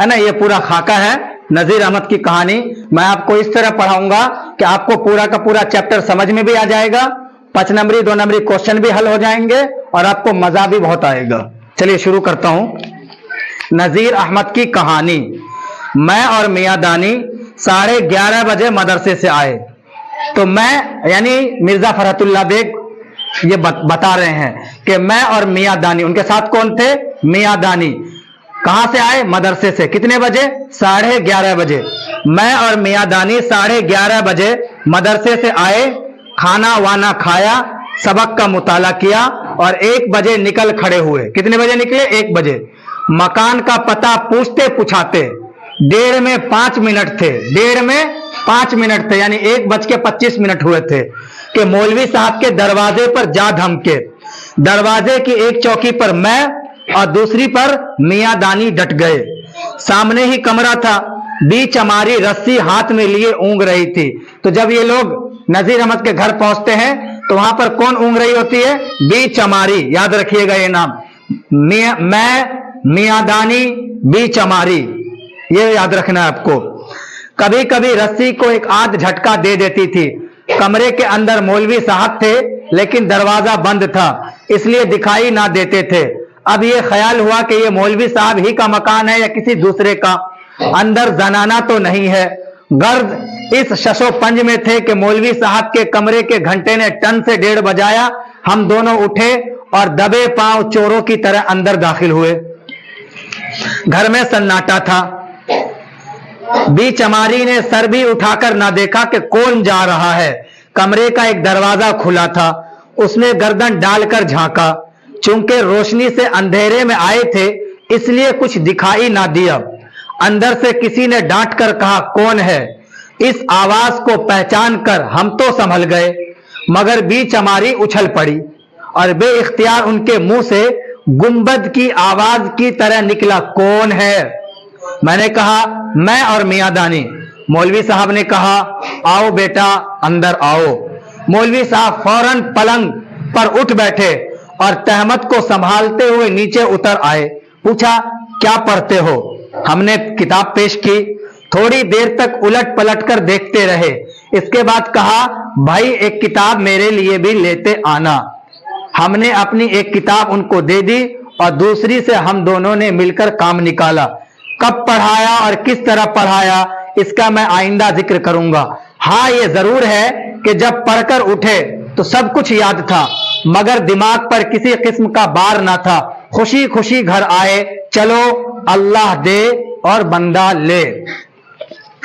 है ना, ये पूरा खाका है नजीर अहमद की कहानी। मैं आपको इस तरह पढ़ाऊंगा कि आपको पूरा का पूरा चैप्टर समझ में भी आ जाएगा, 5 नंबरी 2 नंबरी क्वेश्चन भी हल हो जाएंगे और आपको मजा भी बहुत आएगा। चलिए शुरू करता हूं। नजीर अहमद की कहानी। मैं और मियां दानी 11:30 बजे मदरसे से आए। तो मैं यानी मिर्जा फरहतुल्लाह बेग ये बता रहे हैं कि मैं और मियां दानी, उनके साथ कौन थे? मियां दानी। कहां से आए? मदरसे से। कितने बजे? 11:30 बजे। मैं और मियां दानी 11:30 बजे मदरसे से आए, खाना वाना खाया, सबक का मुताला किया और 1 बजे निकल खड़े हुए। कितने बजे निकले? 1 बजे। मकान का पता पूछते पुछाते 1:30 में 5 मिनट थे, 1:30 में 5 मिनट थे, यानी 1:25 हुए थे कि मौलवी साहब के दरवाजे पर जा धमके। दरवाजे की एक चौकी पर मैं और दूसरी पर मियां दानी डट गए। सामने ही कमरा था, बीच हमारी रस्सी हाथ में लिए ऊँग रही थी। तो जब ये लोग नजीर अहमद के घर पहुंचते हैं तो वहां पर कौन ऊँग रही होती है? बीच हमारी। याद रखिएगा ये नाम, मैं, मियां दानी, बीच हमारी, ये याद रखना है आपको। कभी कभी रस्सी को एक आध झटका दे देती थी। कमरे के अंदर मौलवी साहब थे लेकिन दरवाजा बंद था इसलिए दिखाई ना देते थे। अब ये ख्याल हुआ कि ये मौलवी साहब ही का मकान है या किसी दूसरे का। अंदर जनाना तो नहीं है, गर्द इस शशोपंज में थे कि मौलवी साहब के कमरे के घंटे ने टन से 1.5 बजाया। हम दोनों उठे और दबे पांव चोरों की तरह अंदर दाखिल हुए। घर में सन्नाटा था। बीचमारी ने सर भी उठाकर ना देखा कि कौन जा रहा है। कमरे का एक दरवाजा खुला था, उसमें गर्दन डालकर झांका। चूंकि रोशनी से अंधेरे में आए थे इसलिए कुछ दिखाई ना दिया। अंदर से किसी ने डांट कर कहा, कौन है? इस आवाज को पहचान कर हम तो संभल गए, मगर बीचमारी उछल पड़ी और बेइख्तियार उनके मुंह से गुंबद की आवाज की तरह निकला, कौन है? मैंने कहा, मैं और मियां दानी। मौलवी साहब ने कहा, आओ बेटा अंदर आओ। मौलवी साहब फौरन पलंग पर उठ बैठे और तहमत को संभालते हुए नीचे उतर आए। पूछा, क्या पढ़ते हो? हमने किताब पेश की। थोड़ी देर तक उलट पलट कर देखते रहे। इसके बाद कहा, भाई एक किताब मेरे लिए भी लेते आना। हमने अपनी एक किताब उनको दे दी और दूसरी से हम दोनों ने मिलकर काम निकाला। कब पढ़ाया और किस तरह पढ़ाया इसका मैं आइंदा जिक्र करूंगा। हाँ, ये जरूर है कि जब पढ़कर उठे तो सब कुछ याद था, मगर दिमाग पर किसी किस्म का बार ना था। खुशी खुशी घर आए। चलो अल्लाह दे और बंदा ले।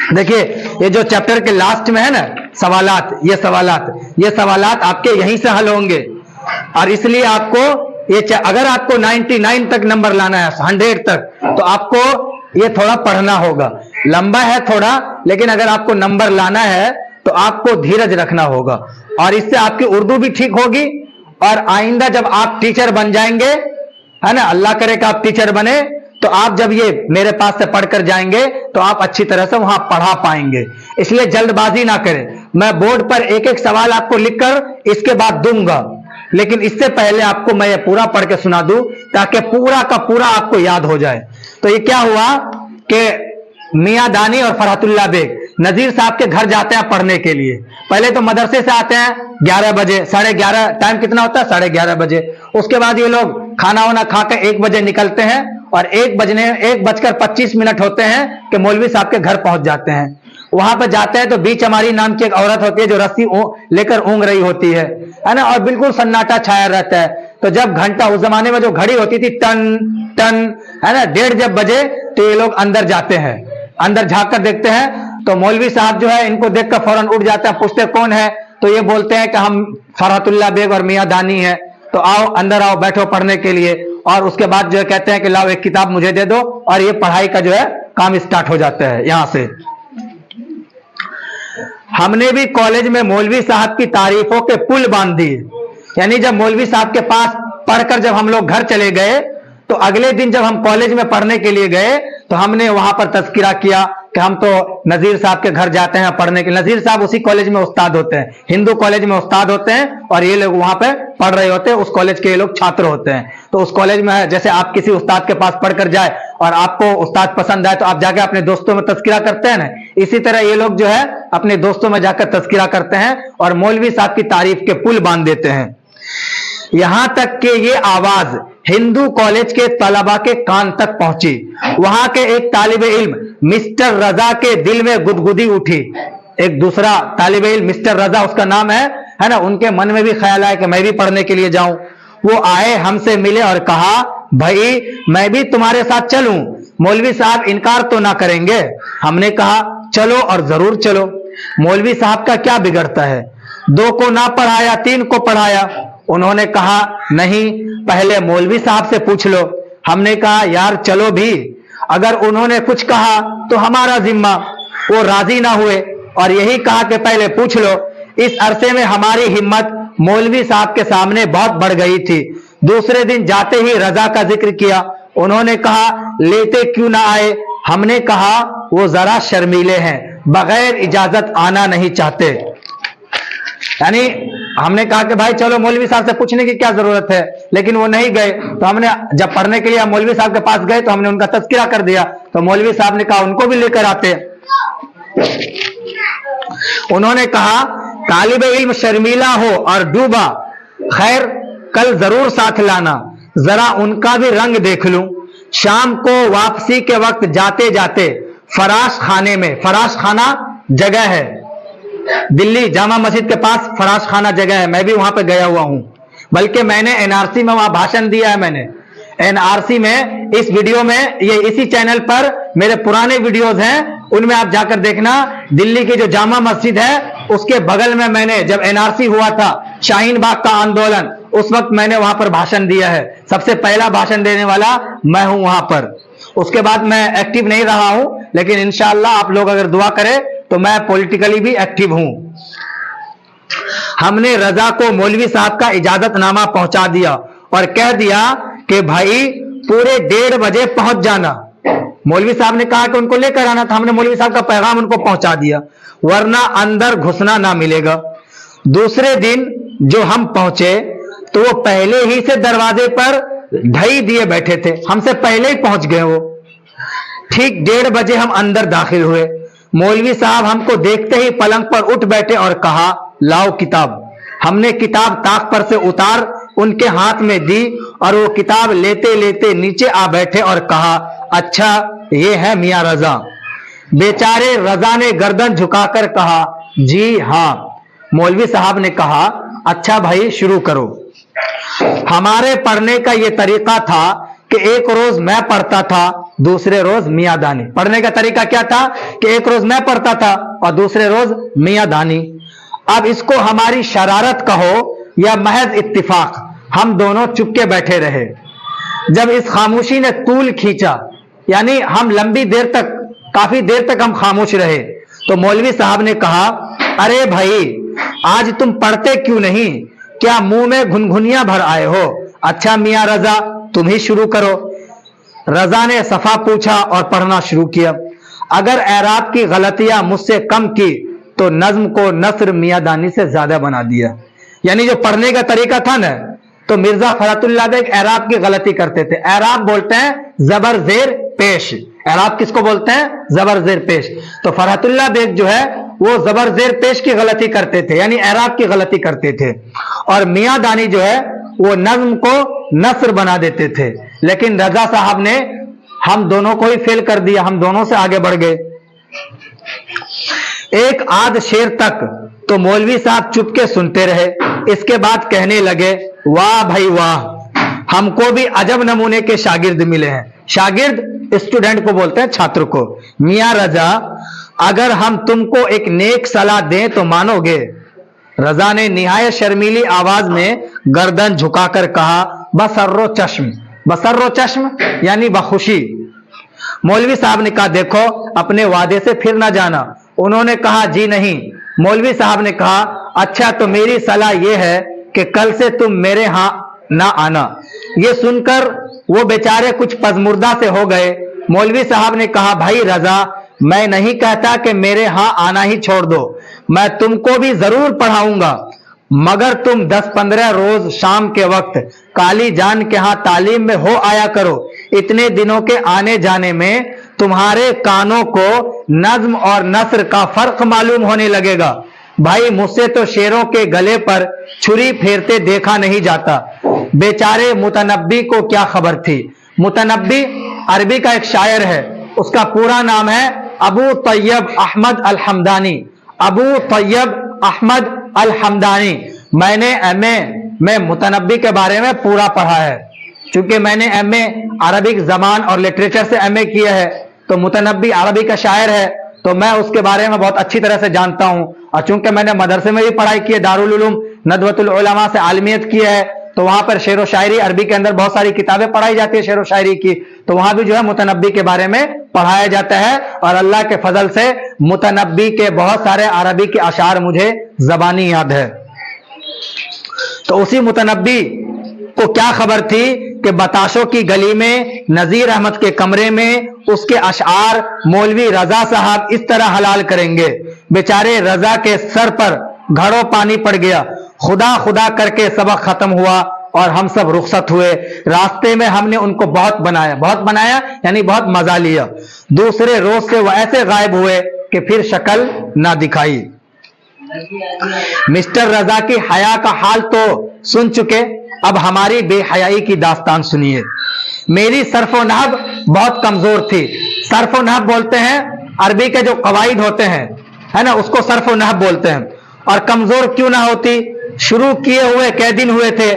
देखिए, ये जो चैप्टर के लास्ट में है ना सवालात, ये सवालात आपके यहीं से हल होंगे। और इसलिए आपको ये, अगर आपको 99 तक नंबर लाना है, 100 तक, तो आपको ये थोड़ा पढ़ना होगा। लंबा है थोड़ा, लेकिन अगर आपको नंबर लाना है तो आपको धीरज रखना होगा। और इससे आपकी उर्दू भी ठीक होगी। और आइंदा जब आप टीचर बन जाएंगे, है ना, अल्लाह करे कि आप टीचर बने, तो आप जब ये मेरे पास से पढ़कर जाएंगे तो आप अच्छी तरह से वहां पढ़ा पाएंगे। इसलिए जल्दबाजी ना करें। मैं बोर्ड पर एक एक सवाल आपको लिखकर इसके बाद दूंगा, लेकिन इससे पहले आपको मैं ये पूरा पढ़ के सुना दूं ताकि पूरा का पूरा आपको याद हो जाए। तो ये क्या हुआ कि मियां दानी और फरहतुल्लाह बेग नजीर साहब के घर जाते हैं पढ़ने के लिए। पहले तो मदरसे से आते हैं 11 बजे, 11:30, टाइम कितना होता है? 11:30 बजे। उसके बाद ये लोग खाना वाना खाकर 1 बजे निकलते हैं और 1:25 होते हैं कि मौलवी साहब के घर पहुंच जाते हैं। वहां पर जाते हैं तो बीचमारी नाम की एक औरत होती है जो रस्सी लेकर ऊँग रही होती है ना, और बिल्कुल सन्नाटा छाया रहता है। तो जब घंटा, उस जमाने में जो घड़ी होती थी टन टन, है ना, 1:30 जब बजे तो ये लोग अंदर जाते हैं। अंदर झांक कर देखते हैं तो मौलवी साहब जो है इनको देखकर फौरन उठ जाते हैं। पूछते कौन है? तो ये बोलते हैं कि हम फरहतुल्लाह बेग और मियां दानी है। तो आओ अंदर आओ, बैठो पढ़ने के लिए। और उसके बाद जो है कहते हैं कि लाओ एक किताब मुझे दे दो, और ये पढ़ाई का जो है काम स्टार्ट हो जाता है। यहां से हमने भी कॉलेज में मौलवी साहब की तारीफों के पुल बांध दिए। यानी जब मौलवी साहब के पास पढ़कर जब हम लोग घर चले गए तो अगले दिन जब हम कॉलेज में पढ़ने के लिए गए तो हमने वहां पर तज़किरा किया कि हम तो नजीर साहब के घर जाते हैं पढ़ने के लिए। नजीर साहब उसी कॉलेज में उस्ताद होते हैं, हिंदू कॉलेज में उस्ताद होते हैं, और ये लोग वहां पे पढ़ रहे होते हैं। उस कॉलेज के ये लोग छात्र होते हैं। तो उस कॉलेज में जैसे आप किसी उस्ताद के पास पढ़कर जाए और आपको उस्ताद पसंद आए तो आप जाके अपने दोस्तों में तज़किरा करते हैं ना, इसी तरह ये लोग जो है अपने दोस्तों में जाकर तज़किरा करते हैं और मौलवी साहब की तारीफ के पुल बांध देते हैं। यहां तक कि ये आवाज हिंदू कॉलेज के तलबा के कान तक पहुंची। वहां के एक तालिबे इल्म मिस्टर रजा के दिल में गुदगुदी उठी। एक दूसरा तालिबे इल्म मिस्टर रजा उसका नाम है ना, उनके मन में भी ख्याल आया कि मैं भी पढ़ने के लिए जाऊं। वो आए, हमसे मिले और कहा, भाई मैं भी तुम्हारे साथ चलूं, मौलवी साहब इनकार तो ना करेंगे? हमने कहा चलो, और जरूर चलो। मौलवी साहब का क्या बिगड़ता है? 2 को ना पढ़ाया, 3 को पढ़ाया। उन्होंने कहा नहीं, पहले मौलवी साहब से पूछ लो। हमने कहा यार चलो भी, अगर उन्होंने कुछ कहा तो हमारा जिम्मा। वो राजी ना हुए और यही कहा कि पहले पूछ लो। इस अरसे में हमारी हिम्मत मौलवी साहब के सामने बहुत बढ़ गई थी। दूसरे दिन जाते ही रजा का जिक्र किया। उन्होंने कहा लेते क्यों ना आए? हमने कहा वो जरा शर्मीले हैं, बगैर इजाजत आना नहीं चाहते। यानी हमने कहा कि भाई चलो मौलवी साहब से पूछने की क्या जरूरत है, लेकिन वो नहीं गए। तो हमने जब पढ़ने के लिए मौलवी साहब के पास गए तो हमने उनका तज़किरा कर दिया। तो मौलवी साहब ने कहा उनको भी लेकर आते। उन्होंने कहा तालिबे इल्म शर्मीला हो और डूबा, खैर कल जरूर साथ लाना, जरा उनका भी रंग देख लूं। शाम को वापसी के वक्त जाते जाते फराश खाने में, फराश खाना जगह है, दिल्ली जामा मस्जिद के पास फराज खाना जगह है, मैं भी वहां पे गया हुआ हूं, बल्कि मैंने एनआरसी में वहां भाषण दिया है। मैंने एनआरसी में, इस वीडियो में, ये इसी चैनल पर मेरे पुराने वीडियोस हैं, उनमें आप जाकर देखना। दिल्ली की जो जामा मस्जिद है उसके बगल में मैंने, जब एनआरसी हुआ था, शाहीन बाग का आंदोलन, उस वक्त मैंने वहां पर भाषण दिया है। सबसे पहला भाषण देने वाला मैं हूं वहां पर। उसके बाद मैं एक्टिव नहीं रहा हूं, लेकिन इंशाअल्लाह आप लोग अगर दुआ करें तो मैं पॉलिटिकली भी एक्टिव हूं। हमने रजा को मौलवी साहब का इजाजतनामा पहुंचा दिया और कह दिया कि भाई पूरे 1:30 बजे पहुंच जाना। मौलवी साहब ने कहा कि उनको लेकर आना था, हमने मौलवी साहब का पैगाम उनको पहुंचा दिया, वरना अंदर घुसना ना मिलेगा। दूसरे दिन जो हम पहुंचे तो वो पहले ही से दरवाजे पर ढई दिए बैठे थे, हमसे पहले ही पहुंच गए वो। ठीक 1:30 बजे हम अंदर दाखिल हुए। मौलवी साहब हमको देखते ही पलंग पर उठ बैठे और कहा, लाओ किताब। हमने किताब ताक पर से उतार उनके हाथ में दी और वो किताब लेते लेते नीचे आ बैठे और कहा, अच्छा ये है मियां रजा। बेचारे रजा ने गर्दन झुकाकर कहा, जी हां। मौलवी साहब ने कहा, अच्छा भाई शुरू करो। हमारे पढ़ने का ये तरीका था कि एक रोज मैं पढ़ता था, दूसरे रोज मियां दानी। पढ़ने का तरीका क्या था कि एक रोज मैं पढ़ता था और दूसरे रोज मियां दानी। अब इसको हमारी शरारत कहो या महज इत्तिफाक, हम दोनों चुपके बैठे रहे। जब इस खामोशी ने तूल खींचा, यानी हम लंबी देर तक, काफी देर तक हम खामोश रहे, तो मौलवी साहब ने कहा, अरे भाई आज तुम पढ़ते क्यों नहीं, क्या मुंह में घुनघुनिया भर आए हो? अच्छा मियां रजा तुम ही शुरू करो। रजा ने सफा पूछा और पढ़ना शुरू किया। अगर एराब की गलतियां मुझसे कम की तो नज्म को नस्र मियां दानी से ज्यादा बना दिया। यानी जो पढ़ने का तरीका था ना, तो मिर्जा फरहतुल्लाह बेग एराब की गलती करते थे। एराब बोलते हैं जबर जेर पेश। एराब किसको बोलते हैं? जबर जेर पेश। तो फरहतुल्लाह बेग जो है वो जबर जेर पेश की गलती करते थे, यानी एराब की गलती करते थे, और मियां दानी जो है वो नज्म को नस्र बना देते थे। लेकिन रजा साहब ने हम दोनों को ही फेल कर दिया, हम दोनों से आगे बढ़ गए। एक आध शेर तक तो मौलवी साहब चुपके सुनते रहे। इसके बाद कहने लगे, वाह भाई वाह, हमको भी अजब नमूने के शागिर्द मिले हैं। शागिर्द स्टूडेंट को बोलते हैं, छात्र को। मियां रजा अगर हम तुमको एक नेक सलाह दें तो मानोगे? रजा ने निहायत शर्मीली आवाज में गर्दन झुकाकर कहा, बसर्रो चश्म। बसर्रो चश्म यानी बखुशी। मौलवी साहब ने कहा, देखो अपने वादे से फिर ना जाना। उन्होंने कहा, जी नहीं। मौलवी साहब ने कहा, अच्छा तो मेरी सलाह यह है कि कल से तुम मेरे यहां ना आना। ये सुनकर वो बेचारे कुछ पजमुर्दा से हो गए। मौलवी साहब ने कहा, भाई रजा मैं नहीं कहता कि मेरे यहां आना ही छोड़ दो, मैं तुमको भी जरूर पढ़ाऊंगा, मगर तुम 10-15 रोज शाम के वक्त काली जान के यहां तालीम में हो आया करो। इतने दिनों के आने जाने में तुम्हारे कानों को नज्म और नस्र का फर्क मालूम होने लगेगा। भाई मुझसे तो शेरों के गले पर छुरी फेरते देखा नहीं जाता। बेचारे मुतनब्बी को क्या खबर थी। मुतनब्बी अरबी का एक शायर है, उसका पूरा नाम है अबू तैयब अहमद अल हमदानी। अबू तैयब अहमद अल हमदानी। मैंने एमए में मुतनब्बी के बारे में पूरा पढ़ा है, क्योंकि मैंने एमए अरबिक ज़बान और लिटरेचर से एमए किया है, तो मुतनब्बी अरबी का शायर है, तो मैं उसके बारे में बहुत अच्छी तरह से जानता हूं। और चूंकि मैंने मदरसे में भी पढ़ाई की है, दारुल उलूम नदवतुल उलमा से आलमियत की है, तो वहां पर शेर व शायरी, अरबी के अंदर बहुत सारी किताबें पढ़ाई जाती है शेर व शायरी की, तो वहां भी जो है मुतनब्बी के बारे में पढ़ाया जाता है। और अल्लाह के फजल से मुतनब्बी के बहुत सारे अरबी के अशार मुझे जबानी याद है। तो उसी मुतनब्बी को क्या खबर थी कि बताशों की गली में नजीर अहमद के कमरे में उसके अशार मौलवी रजा साहब इस तरह हलाल करेंगे। बेचारे रजा के सर पर घड़ों पानी पड़ गया। खुदा खुदा करके सबक खत्म हुआ और हम सब रुखसत हुए। रास्ते में हमने उनको बहुत बनाया यानी बहुत मजा लिया। दूसरे रोज से वह ऐसे गायब हुए कि फिर शक्ल ना दिखाई। मिस्टर रजा की हया का हाल तो सुन चुके, अब हमारी बेहयाई की दास्तान सुनिए। मेरी सर्फ नहब बहुत कमजोर थी। सर्फ नहब बोलते हैं अरबी के जो कवाइद होते हैं, है ना, उसको सर्फ व नहब बोलते हैं। और कमजोर क्यों ना होती, शुरू किए हुए कई दिन हुए थे,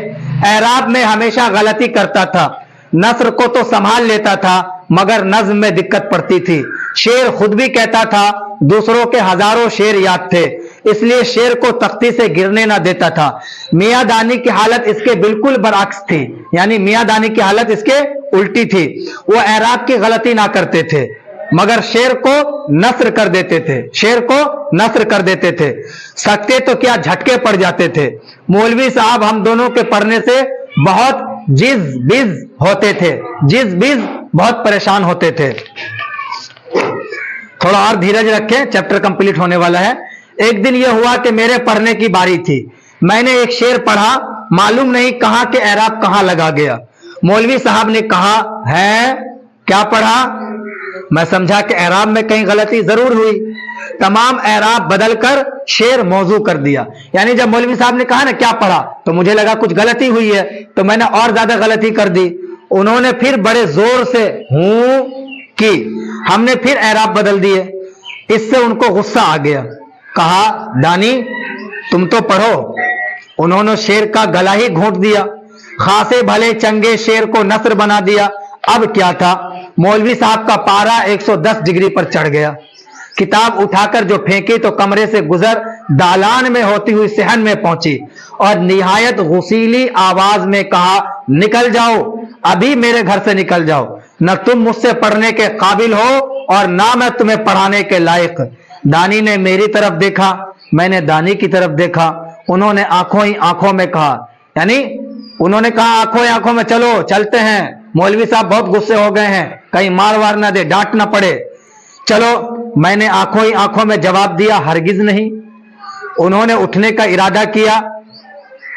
एराब में हमेशा गलती करता था, नस्र को तो संभाल लेता था मगर नज्म में दिक्कत पड़ती थी। शेर खुद भी कहता था दूसरों के हजारों शेर याद थे, इसलिए शेर को तख्ती से गिरने ना देता था। मियां दानी की हालत इसके बिल्कुल बरअक्स थी, यानी मियां दानी की हालत इसके उल्टी थी। वो एराब की गलती ना करते थे मगर शेर को नस्र कर देते थे, शेर को नस्र कर देते थे। सकते तो क्या झटके पड़ जाते थे। मौलवी साहब हम दोनों के पढ़ने से बहुत जिज बिज होते थे, जिज बिज बहुत परेशान होते थे। थोड़ा और धीरज रखें, चैप्टर कंप्लीट होने वाला है। एक दिन यह हुआ कि मेरे पढ़ने की बारी थी, मैंने एक शेर पढ़ा, मालूम नहीं कहां के एराब कहां लगा गया। मौलवी साहब ने कहा है क्या पढ़ा। मैं समझा कि एराब में कहीं गलती जरूर हुई, तमाम एराब बदलकर शेर मौजू कर दिया। यानी जब मौलवी साहब ने कहा ना क्या पढ़ा, तो मुझे लगा कुछ गलती हुई है, तो मैंने और ज्यादा गलती कर दी। उन्होंने फिर बड़े जोर से हूं की, हमने फिर एराब बदल दिए। इससे उनको गुस्सा आ गया, कहा दानी तुम तो पढ़ो। उन्होंने शेर का गला ही घोंट दिया, खासे भले चंगे शेर को नस्र बना दिया। अब क्या था, मौलवी साहब का पारा 110 डिग्री पर चढ़ गया। किताब उठाकर जो फेंकी तो कमरे से गुजर दालान में होती हुई सहन में पहुंची और निहायत गुसीली आवाज में कहा निकल जाओ, अभी मेरे घर से निकल जाओ, न तुम मुझसे पढ़ने के काबिल हो और ना मैं तुम्हें पढ़ाने के लायक। दानी ने मेरी तरफ देखा, मैंने दानी की तरफ देखा। उन्होंने आंखों ही आंखों में कहा, यानी उन्होंने कहा आंखों ही आंखों में चलो चलते हैं, मौलवी साहब बहुत गुस्से हो गए हैं, कहीं मार वार ना दे, डांट ना पड़े, चलो। मैंने आंखों ही आंखों में जवाब दिया हरगिज नहीं। उन्होंने उठने का इरादा किया,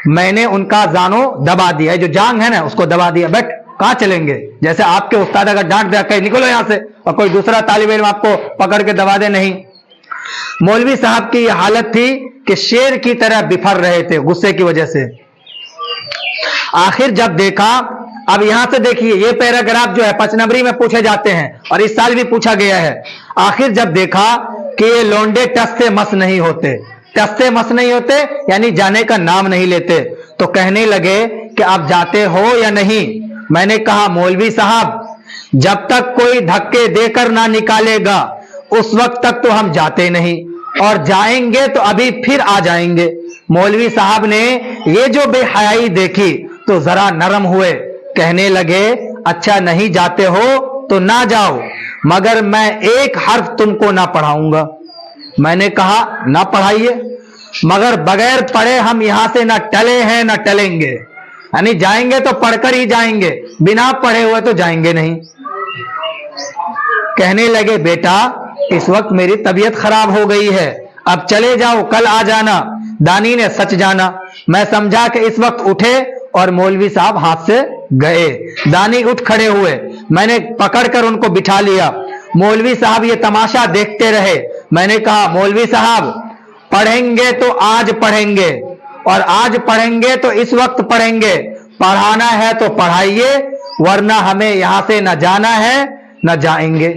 मैंने उनका जानो दबा दिया, जो जांग है ना उसको दबा दिया। बैठ, कहां चलेंगे, जैसे आपके उस्ताद अगर डांट दिया कहीं निकलो यहां से, और कोई दूसरा तालिब इल्म आपको पकड़ के दबा दे, नहीं। मौलवी साहब की यह हालत थी कि शेर की तरह बिफर रहे थे गुस्से की वजह से। आखिर जब देखा, अब यहां से देखिए ये पैराग्राफ जो है 5 नंबरी में पूछे जाते हैं और इस साल भी पूछा गया है। आखिर जब देखा कि ये लोंडे टस से मस नहीं होते, टस से मस नहीं होते यानी जाने का नाम नहीं लेते, तो कहने लगे कि आप जाते हो या नहीं। मैंने कहा मौलवी साहब जब तक कोई धक्के देकर ना निकालेगा उस वक्त तक तो हम जाते नहीं, और जाएंगे तो अभी फिर आ जाएंगे। मौलवी साहब ने ये जो बेहयाई देखी तो जरा नरम हुए, कहने लगे अच्छा नहीं जाते हो तो ना जाओ, मगर मैं एक हर्फ तुमको ना पढ़ाऊंगा। मैंने कहा ना पढ़ाइए, मगर बगैर पढ़े हम यहां से ना टले हैं ना टलेंगे, यानी जाएंगे तो पढ़कर ही जाएंगे, बिना पढ़े हुए तो जाएंगे नहीं। कहने लगे बेटा इस वक्त मेरी तबीयत खराब हो गई है, अब चले जाओ, कल आ जाना। दानी ने सच जाना। मैं समझा कि इस वक्त उठे और मौलवी साहब हाथ से गए। दानी उठ खड़े हुए, मैंने पकड़कर उनको बिठा लिया। मौलवी साहब ये तमाशा देखते रहे। मैंने कहा मौलवी साहब पढ़ेंगे तो आज पढ़ेंगे, और आज पढ़ेंगे तो इस वक्त पढ़ेंगे, पढ़ाना है तो पढ़ाइए, वरना हमें यहां से न जाना है न जाएंगे।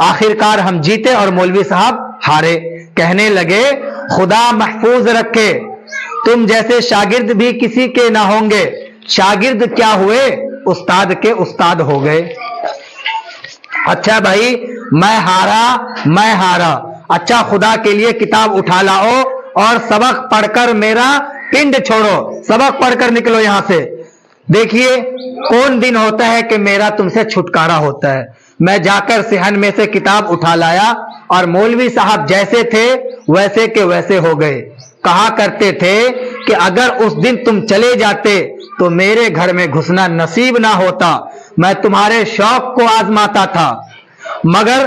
आखिरकार हम जीते और मौलवी साहब हारे। कहने लगे खुदा महफूज रखे, तुम जैसे शागिर्द भी किसी के ना होंगे, शागिर्द क्या हुए उस्ताद के उस्ताद हो गए। अच्छा भाई मैं हारा, अच्छा खुदा के लिए किताब उठा लाओ और सबक पढ़कर मेरा पिंड छोड़ो, सबक पढ़कर निकलो यहां से। देखिए कौन दिन होता है कि मेरा तुमसे छुटकारा होता है। मैं जाकर सिहन में से किताब उठा लाया और मौलवी साहब जैसे थे वैसे के वैसे हो गए। कहा करते थे कि अगर उस दिन तुम चले जाते तो मेरे घर में घुसना नसीब ना होता, मैं तुम्हारे शौक को आजमाता था, मगर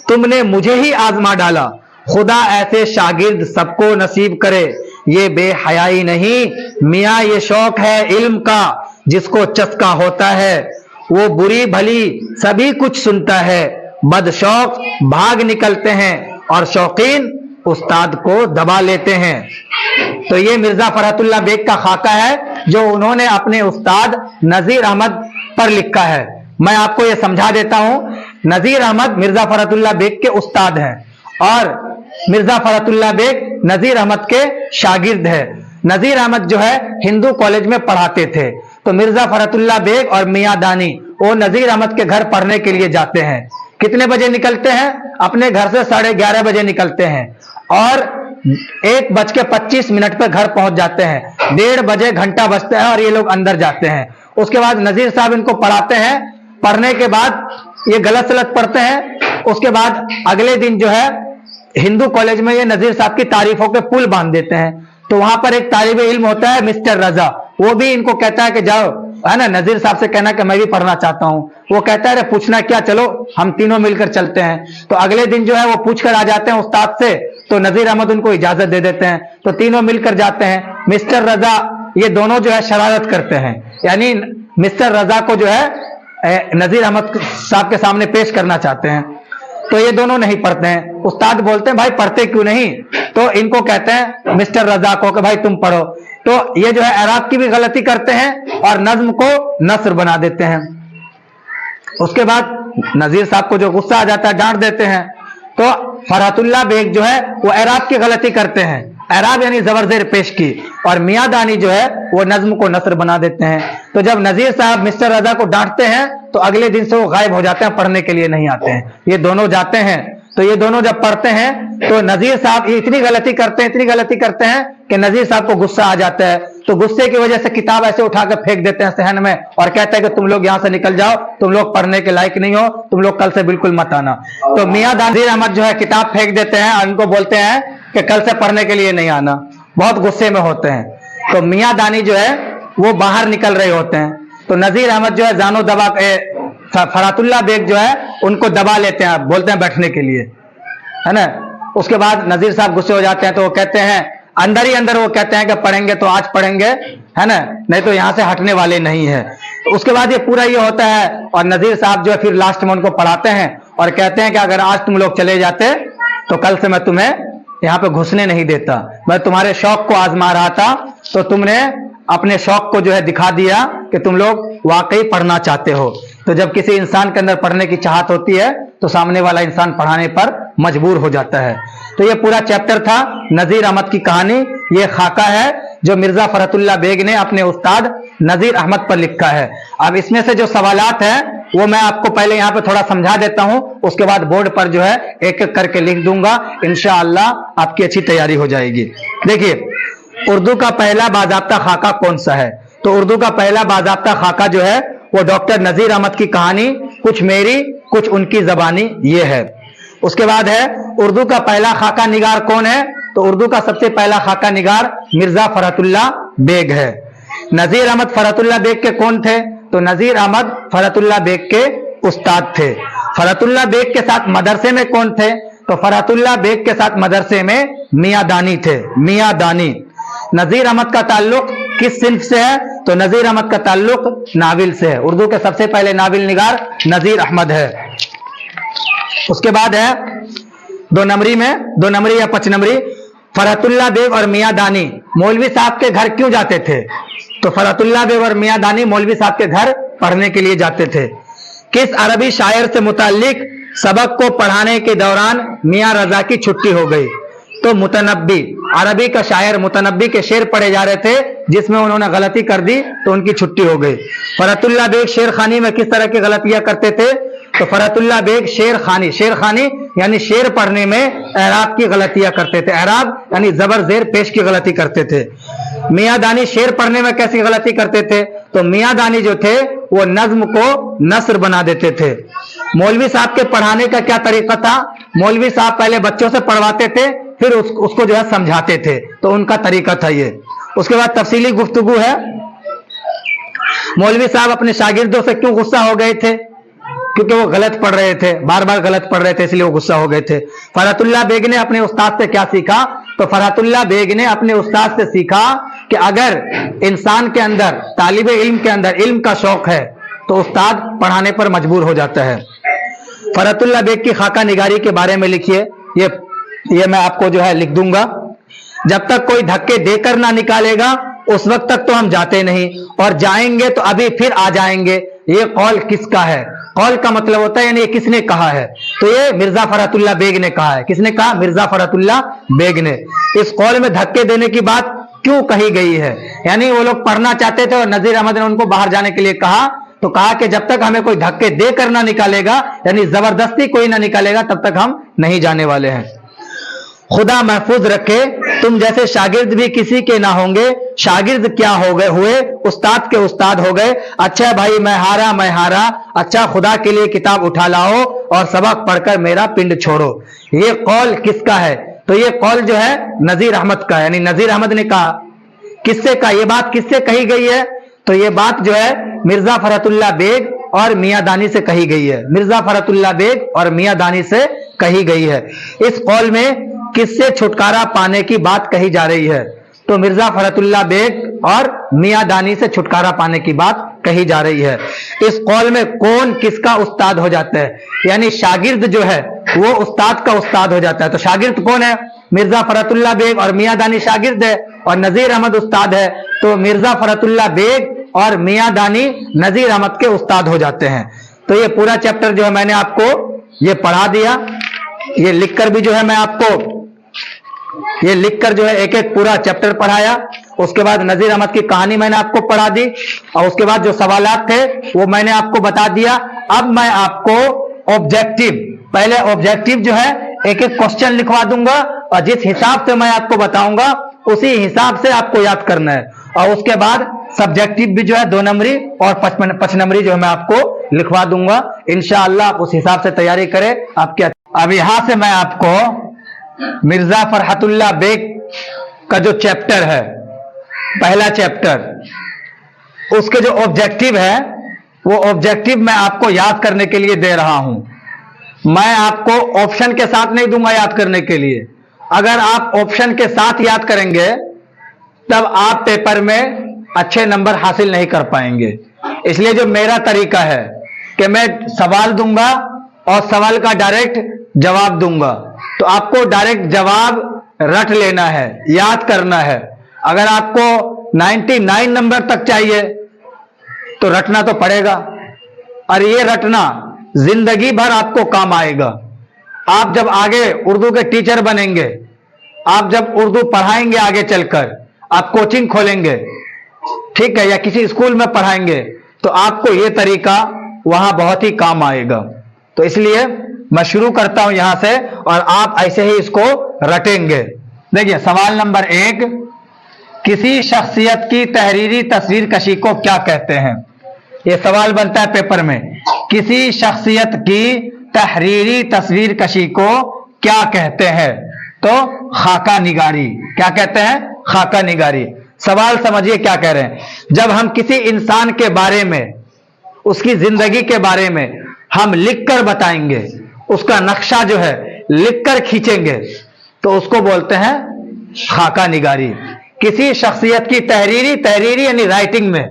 तुमने मुझे ही आजमा डाला। खुदा ऐसे शागिर्द सबको नसीब करे। ये बेहयाई नहीं मियाँ, ये शौक है इल्म का, जिसको चस्का होता है वो बुरी भली सभी कुछ सुनता है। बदशौक भाग निकलते हैं और शौकीन उस्ताद को दबा लेते हैं। तो ये मिर्जा फरहतुल्लाह बेग का खाका है जो उन्होंने अपने उस्ताद नजीर अहमद पर लिखा है। मैं आपको ये समझा देता हूं, नजीर अहमद मिर्जा फरहतुल्लाह बेग के उस्ताद हैं और मिर्जा फरतुल्ला बेग नजीर अहमद के शागिर्द है। नजीर अहमद जो है हिंदू कॉलेज में पढ़ाते थे, तो मिर्जा फरतुल्ला बेग और मियां दानी वो नजीर अहमद के घर पढ़ने के लिए जाते हैं। कितने बजे निकलते हैं? अपने घर से 11:30 बजे निकलते हैं और 1:25 पे घर पहुंच जाते हैं। 1:30 बजे घंटा बजता है और ये लोग अंदर जाते हैं। उसके बाद नजीर साहब इनको पढ़ाते हैं। पढ़ने के बाद ये गलत सलत पढ़ते हैं। उसके बाद अगले दिन जो है हिंदू कॉलेज में ये नजीर साहब की तारीफों के पुल बांध देते हैं। तो वहां पर एक तालिब इल्म होता है मिस्टर रजा, वो भी इनको कहता है कि जाओ, है ना, नजीर साहब से कहना कि मैं भी पढ़ना चाहता हूं। वो कहता है अरे पूछना क्या, चलो हम तीनों मिलकर चलते हैं। तो अगले दिन जो है वो पूछकर आ जाते हैं उस्ताद से, तो नजीर अहमद उनको इजाजत दे देते हैं। तो तीनों मिलकर जाते हैं। मिस्टर रजा ये दोनों जो है शरारत करते हैं, यानी मिस्टर रजा को जो है नजीर अहमद साहब के सामने पेश करना चाहते हैं। तो ये दोनों नहीं पढ़ते हैं। उस्ताद बोलते हैं भाई पढ़ते क्यों नहीं? तो इनको कहते हैं मिस्टर रजा को कि भाई तुम पढ़ो। तो ये जो है एराब की भी गलती करते हैं और नज्म को नस्र बना देते हैं। उसके बाद नजीर साहब को जो गुस्सा आ जाता है डांट देते हैं। तो फरहतुल्ला बेग जो है वो एराब की गलती करते हैं, एराब यानी जबर जेर पेश की, और मियां दानी जो है वो नज्म को नस्र बना देते हैं। तो जब नजीर साहब मिस्टर रजा को डांटते हैं तो अगले दिन से वो गायब हो जाते हैं, पढ़ने के लिए नहीं आते हैं। ये दोनों जाते हैं, तो ये दोनों जब पढ़ते हैं तो नजीर साहब ये इतनी गलती करते हैं कि नजीर साहब को गुस्सा आ जाता है। तो गुस्से की वजह से किताब ऐसे उठा कर फेंक देते हैं सहन में और कहते हैं कि तुम लोग यहां से निकल जाओ, तुम लोग पढ़ने के लायक नहीं हो, तुम लोग कल से बिल्कुल मत आना। तो मियां नजीर अहमद जो है किताब फेंक देते हैं और उनको बोलते हैं कि कल से पढ़ने के लिए नहीं आना। बहुत गुस्से में होते हैं। तो मियां दानी जो है वो बाहर निकल रहे होते हैं। तो नजीर अहमद जो है जानो दबा फरहतुल्ला बेग जो है उनको दबा लेते हैं, बोलते हैं बैठने के लिए, है ना। उसके बाद नजीर साहब गुस्से हो जाते हैं। तो वो कहते हैं अंदर ही अंदर, वो कहते हैं कि पढ़ेंगे तो आज पढ़ेंगे, है ना, नहीं तो यहां से हटने वाले नहीं है। उसके बाद ये पूरा ये होता है और नजीर साहब जो है फिर लास्ट में उनको पढ़ाते हैं और कहते हैं कि अगर आज तुम लोग चले जाते तो कल से मैं तुम्हें यहां पे घुसने नहीं देता। मैं तुम्हारे शौक को आजमा रहा था, तो तुमने अपने शौक को जो है दिखा दिया कि तुम लोग वाकई पढ़ना चाहते हो। तो जब किसी इंसान के अंदर पढ़ने की चाहत होती है तो सामने वाला इंसान पढ़ाने पर मजबूर हो जाता है। तो ये पूरा चैप्टर था नजीर अहमद की कहानी। ये खाका है जो मिर्जा फरहतुल्ला बेग ने अपने उस्ताद नजीर अहमद पर लिखा है। अब इसमें से जो सवालात हैं वो मैं आपको पहले यहाँ पे थोड़ा समझा देता हूं, उसके बाद बोर्ड पर जो है एक एक करके लिख दूंगा। इंशाअल्लाह आपकी अच्छी तैयारी हो जाएगी। देखिए, उर्दू का पहला बाज़ाब्ता खाका कौन सा है? तो उर्दू का पहला बाज़ाब्ता खाका जो है वो डॉक्टर नजीर अहमद की कहानी, कुछ मेरी कुछ उनकी जबानी, ये है। उसके बाद है उर्दू का पहला खाका निगार कौन है? तो उर्दू का सबसे पहला खाका निगार मिर्जा फरहतुल्ला बेग है। नजीर अहमद फरहतुल्ला बेग के कौन थे? तो नजीर अहमद फरहतुल्ला बेग के उस्ताद थे। फरहतुल्ला बेग के साथ मदरसे में कौन थे? तो फरहतुल्ला बेग के साथ मदरसे में मियां दानी थे, मियां दानी। नजीर अहमद का ताल्लुक किस सिंफ से है? तो नजीर अहमद का ताल्लुक नाविल से है। उर्दू के सबसे पहले नाविल निगार नजीर अहमद है। उसके बाद है दो नंबरी या 5 नंबरी, फरहतुल्ला बेग और मियां दानी मौलवी साहब के घर क्यों जाते थे? तो फरहतुल्ला बेग और मियां दानी मौलवी साहब के घर पढ़ने के लिए जाते थे। किस अरबी शायर से मुताल्लिक सबक को पढ़ाने के दौरान मियां रजा की छुट्टी हो गई? तो मुतनब्बी, अरबी का शायर मुतनब्बी के शेर पढ़े जा रहे थे जिसमें उन्होंने गलती कर दी तो उनकी छुट्टी हो गई। फरहतुल्ला बेग शेर खानी में किस तरह की गलतियां करते थे? तो फरहतुल्ला बेग शेर खानी यानी शेर पढ़ने में एराब की गलतियां करते थे। एराब यानी जबर जेर पेश की गलती करते थे। मियां दानी शेर पढ़ने में कैसी गलती करते थे? तो मियां दानी जो थे वो नज्म को नस्र बना देते थे। मौलवी साहब के पढ़ाने का क्या तरीका था? मौलवी साहब पहले बच्चों से पढ़वाते थे, फिर उसको जो है समझाते थे, तो उनका तरीका था ये। उसके बाद तफसीली गुफ्तगू है। मौलवी साहब अपने शागिर्दों से क्यों गुस्सा हो गए थे? क्योंकि वो गलत पढ़ रहे थे, बार बार गलत पढ़ रहे थे, इसलिए वो गुस्सा हो गए थे। फरहतुल्ला बेग ने अपने उस्ताद से क्या सीखा? तो फरहतुल्ला बेग ने अपने उस्ताद से सीखा कि अगर इंसान के अंदर, तालिबे इल्म के अंदर इल्म का शौक है तो उस्ताद पढ़ाने पर मजबूर हो जाता है। फरहतुल्ला बेग की खाका निगारी के बारे में लिखिए। ये मैं आपको जो है लिख दूंगा। जब तक कोई धक्के देकर ना निकालेगा उस वक्त तक तो हम जाते नहीं, और जाएंगे तो अभी फिर आ जाएंगे। ये कौल किसका है? قول کا مطلب ہوتا ہے یعنی یہ کس نے کہا ہے, تو یہ مرزا فرحت اللہ بیگ نے کہا ہے. کس نے کہا؟ مرزا فرحت اللہ بیگ نے. اس قول میں دھکے دینے کی بات کیوں کہی گئی ہے؟ یعنی وہ لوگ پڑھنا چاہتے تھے اور نذیر احمد نے ان کو باہر جانے کے لیے کہا, تو کہا کہ جب تک ہمیں کوئی دھکے دے کر نہ نکالے گا, یعنی زبردستی کوئی نہ نکالے گا, تب تک ہم نہیں جانے والے ہیں. خدا محفوظ رکھے تم جیسے شاگرد بھی کسی کے نہ ہوں گے, شاگرد کیا ہو گئے ہوئے, استاد کے استاد ہو گئے. اچھا بھائی میں ہارا, اچھا خدا کے لیے کتاب اٹھا لاؤ اور سبق پڑھ کر میرا پنڈ چھوڑو. یہ قول کس کا ہے؟ تو یہ قول جو ہے نذیر احمد کا, یعنی نذیر احمد نے کہا. کس سے کہا یہ بات؟ کس سے کہی گئی ہے؟ تو یہ بات جو ہے مرزا فرحت اللہ بیگ اور میاں دانی سے کہی گئی ہے. مرزا فرحت اللہ بیگ اور میاں دانی سے کہی گئی ہے. اس قول میں کس سے چھٹکارا پانے کی بات کہی جا رہی ہے؟ تو مرزا فرحت اللہ بیگ اور میاں دانی سے چھٹکارا پانے کی بات کہی جا رہی ہے. اس قول میں کون کس کا استاد ہو جاتا ہے؟ یعنی شاگرد جو ہے وہ استاد کا استاد ہو جاتا ہے. تو شاگرد کون ہے؟ مرزا فرحت اللہ بیگ اور میاں دانی شاگرد ہے اور نذیر احمد استاد ہے. تو مرزا فرحت اللہ بیگ اور میاں دانی نذیر احمد کے استاد ہو جاتے ہیں. تو یہ پورا چیپٹر جو ہے میں نے آپ کو یہ پڑھا دیا. یہ لکھ کر بھی جو ہے میں آپ کو یہ لکھ کر جو ہے ایک ایک پورا چیپٹر پڑھایا. اس کے بعد نذیر احمد کی کہانی میں نے آپ کو پڑھا دی اور اس کے بعد جو سوالات تھے وہ میں نے آپ کو بتا دیا. اب میں آپ کو آبجیکٹو, پہلے آبجیکٹو جو ہے ایک ایک کوشچن لکھوا دوں گا اور جس حساب سے میں آپ کو بتاؤں گا اسی حساب سے آپ کو یاد کرنا ہے. اور اس کے بعد سبجیکٹو بھی جو ہے 2 نمبری اور 5 نمبری جو ہے میں آپ کو لکھوا دوں گا. انشاءاللہ آپ اس حساب سے تیاری کریں. آپ کیا اب یہاں سے میں آپ کو مرزا فرحت اللہ بیگ کا جو چیپٹر ہے, پہلا چیپٹر, اس کے جو آبجیکٹو ہے وہ آبجیکٹو میں آپ کو یاد کرنے کے لیے دے رہا ہوں. میں آپ کو آپشن کے ساتھ نہیں دوں گا یاد کرنے کے لیے. اگر آپ آپشن کے ساتھ یاد کریں گے تب آپ پیپر میں اچھے نمبر حاصل نہیں کر پائیں گے. اس لیے جو میرا طریقہ ہے کہ میں سوال دوں گا اور سوال کا ڈائریکٹ جواب دوں گا, تو آپ کو ڈائریکٹ جواب رٹ لینا ہے, یاد کرنا ہے. اگر آپ کو 99 نمبر تک چاہیے تو رٹنا تو پڑے گا, اور یہ رٹنا زندگی بھر آپ کو کام آئے گا. آپ جب آگے اردو کے ٹیچر بنیں گے, آپ جب اردو پڑھائیں گے, آگے چل کر آپ کوچنگ کھولیں گے, ٹھیک ہے, یا کسی اسکول میں پڑھائیں گے, تو آپ کو یہ طریقہ وہاں بہت ہی کام آئے گا. تو اس لیے میں شروع کرتا ہوں یہاں سے اور آپ ایسے ہی اس کو رٹیں گے. دیکھیے سوال نمبر 1, کسی شخصیت کی تحریری تصویر کشی کو کیا کہتے ہیں؟ یہ سوال بنتا ہے پیپر میں. کسی شخصیت کی تحریری تصویر کشی کو کیا کہتے ہیں؟ تو خاکہ نگاری. کیا کہتے ہیں؟ خاکہ نگاری. سوال سمجھیے کیا کہہ رہے ہیں. جب ہم کسی انسان کے بارے میں, اس کی زندگی کے بارے میں ہم لکھ کر بتائیں گے, اس کا نقشہ جو ہے لکھ کر کھینچیں گے, تو اس کو بولتے ہیں خاکہ نگاری. کسی شخصیت کی تحریری یعنی رائٹنگ میں,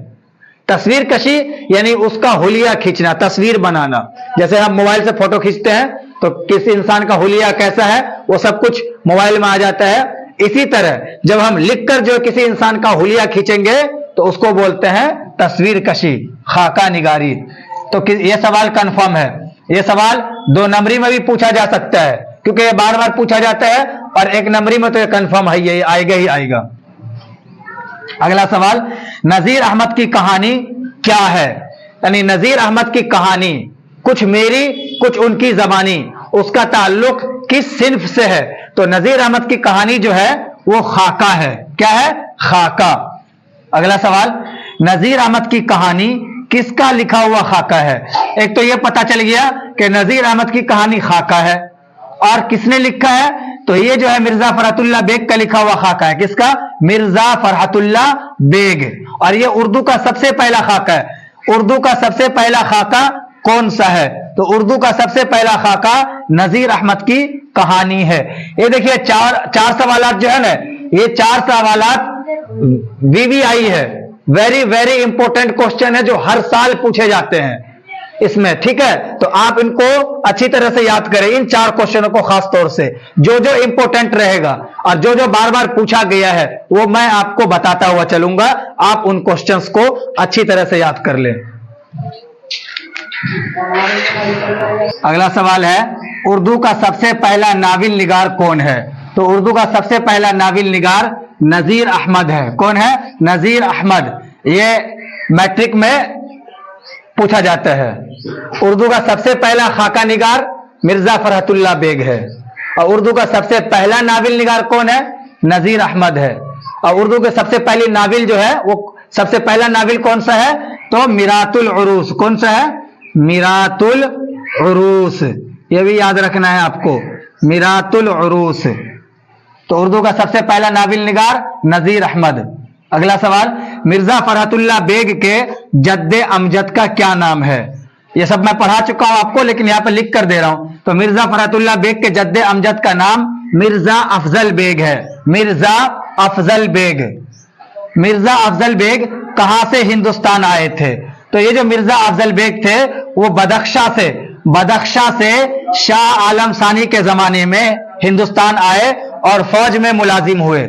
تصویر کشی یعنی اس کا حلیہ کھینچنا, تصویر بنانا. جیسے ہم موبائل سے فوٹو کھینچتے ہیں تو کسی انسان کا حلیہ کیسا ہے وہ سب کچھ موبائل میں آ جاتا ہے. اسی طرح جب ہم لکھ کر جو کسی انسان کا حلیہ کھینچیں گے تو اس کو بولتے ہیں تصویر کشی, خاکہ نگاری. تو یہ سوال کنفرم ہے. یہ سوال 2 نمبری میں بھی پوچھا جا سکتا ہے کیونکہ یہ بار بار پوچھا جاتا ہے, اور 1 نمبری میں تو یہ کنفرم ہے, یہ آئے گا ہی آئے گا. اگلا سوال, نذیر احمد کی کہانی کیا ہے؟ یعنی نذیر احمد کی کہانی کچھ میری کچھ ان کی زبانی, اس کا تعلق کس صنف سے ہے؟ تو نذیر احمد کی کہانی جو ہے وہ خاکہ ہے. کیا ہے؟ خاکہ. اگلا سوال, نذیر احمد کی کہانی کس کا لکھا ہوا خاکہ ہے؟ ایک تو یہ پتا چل گیا کہ نذیر احمد کی کہانی خاکہ ہے, اور کس نے لکھا ہے؟ تو یہ جو ہے مرزا فرحت اللہ بیگ کا لکھا ہوا خاکہ ہے. کس کا؟ مرزا فرحت اللہ بیگ. اور یہ اردو کا سب سے پہلا خاکہ ہے. اردو کا سب سے پہلا خاکہ کون سا ہے؟ تو اردو کا سب سے پہلا خاکہ نذیر احمد کی کہانی ہے. یہ دیکھیے چار سوالات جو ہے نا, یہ 4 سوالات VVI ہے, ویری ویری امپورٹنٹ کوشچن ہے جو ہر سال پوچھے جاتے ہیں اس میں, ٹھیک ہے. تو آپ ان کو اچھی طرح سے یاد کریں, ان 4 کوشچنوں کو خاص طور سے, جو جو امپورٹنٹ رہے گا اور جو جو بار بار پوچھا گیا ہے وہ میں آپ کو بتاتا ہوا چلوں گا. آپ ان کوشچنز کو اچھی طرح سے یاد کر لیں. अगला सवाल है, उर्दू का सबसे पहला नाविल निगार कौन है? तो उर्दू का सबसे पहला नाविल निगार नजीर अहमद है। कौन है? नजीर अहमद। ये मैट्रिक में पूछा जाता है। उर्दू का सबसे पहला खाका निगार मिर्जा फरहतुल्लाह बेग है। और उर्दू का सबसे पहला नाविल निगार कौन है? नजीर अहमद है। और उर्दू के सबसे पहली नाविल जो है वो सबसे पहला नाविल कौन सा है? तो मिरातुल उरूस। कौन सा है? मिरातुल उरूस। ये भी याद रखना है आपको, मिरातुल उरूस। तो उर्दू का सबसे पहला नाविल निगार नजीर अहमद। अगला सवाल, मिर्जा फरहतुल्लाह बेग के जद्दे अमजद का क्या नाम है? ये सब मैं पढ़ा चुका हूं आपको, लेकिन यहां पर लिख कर दे रहा हूं। तो मिर्जा फरहतुल्लाह बेग के जद्दे अमजद का नाम मिर्जा अफजल बेग है। मिर्जा अफजल बेग। मिर्जा अफजल बेग कहां से हिंदुस्तान आए थे? तो ये जो मिर्जा अफजल बेग थे वो बदख्शा से शाह आलम सानी के जमाने में हिंदुस्तान आए और फौज में मुलाजिम हुए।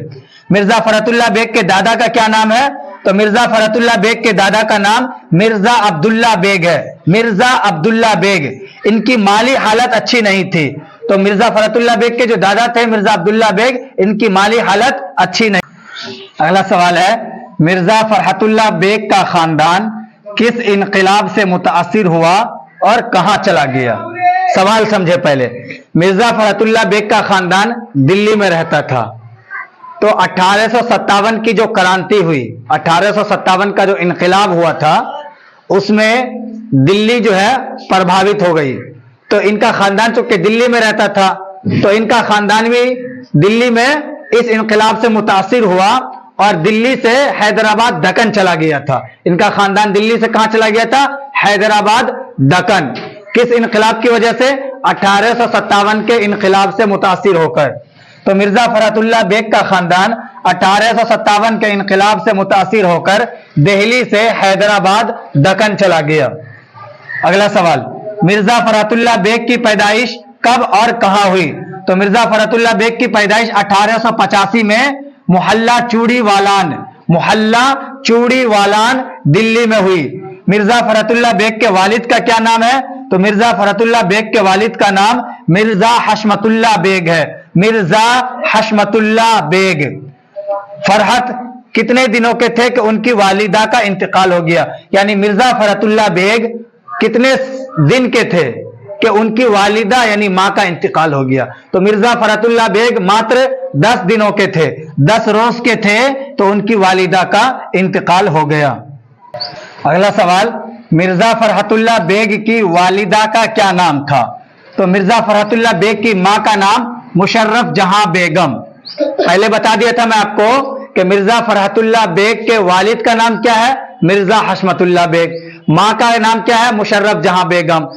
मिर्जा फरहतुल्लाह बेग के दादा का क्या नाम है? तो मिर्जा फरहतुल्लाह बेग के दादा का नाम मिर्जा अब्दुल्ला बेग है। मिर्जा अब्दुल्ला बेग। इनकी माली हालत अच्छी नहीं थी, तो मिर्जा फरहतुल्लाह बेग के जो दादा थे मिर्जा अब्दुल्ला बेग, इनकी माली हालत अच्छी नहीं। अगला सवाल है, मिर्जा फरहतुल्लाह बेग का खानदान किस इनकलाब से मुतासिर हुआ और कहां चला गया? सवाल समझे पहले। मिर्जा फरहतुल्लाह बेग का खानदान दिल्ली में रहता था। तो 1857 की जो क्रांति हुई, 1857 का जो इनकलाब हुआ था, उसमें दिल्ली जो है प्रभावित हो गई। तो इनका खानदान चूंकि दिल्ली में रहता था, तो इनका खानदान भी दिल्ली में इस इनकलाब से मुतासिर हुआ और दिल्ली से हैदराबाद दक्कन चला गया था। इनका खानदान दिल्ली से कहां चला गया था? हैदराबाद दक्कन। किस इनकलाब की वजह से? 1857 के इनकलाब से मुतासिर होकर। तो मिर्जा फरहतुल्लाह बेग का खानदान 1857 के इनकलाब से मुतासिर होकर दिल्ली से हैदराबाद दक्कन चला गया। अगला सवाल, मिर्जा फरहतुल्लाह बेग की पैदाइश कब और कहां हुई? तो मिर्जा फरहतुल्लाह बेग की पैदाइश 1885 में मोहल्ला चूड़ी वालान दिल्ली में हुई। मिर्जा फरहतुल्लाह बेग के वालिद का क्या नाम है? तो मिर्जा फरहतुल्लाह बेग के वालिद का नाम मिर्जा हशमतुल्लाह बेग है। मिर्जा हशमतुल्लाह बेग। फरहत कितने दिनों के थे कि उनकी वालिदा का इंतकाल हो गया? यानी मिर्जा फरहतुल्लाह बेग कितने दिन के थे कि उनकी वालिदा यानी मां का इंतकाल हो गया? तो मिर्जा फरहतुल्लाह बेग मात्र 10 दिनों के थे, 10 रोज के थे, तो उनकी वालिदा का इंतकाल हो गया। अगला सवाल, मिर्जा फरहतुल्लाह बेग की वालिदा का क्या नाम था? तो मिर्जा फरहतुल्लाह बेग की मां का नाम मुशर्रफ जहां बेगम। पहले बता दिया था मैं आपको कि मिर्जा फरहतुल्लाह बेग के वालिद का नाम क्या है? मिर्जा हशमतुल्लाह बेग। मां का नाम क्या है? मुशर्रफ जहां बेगम।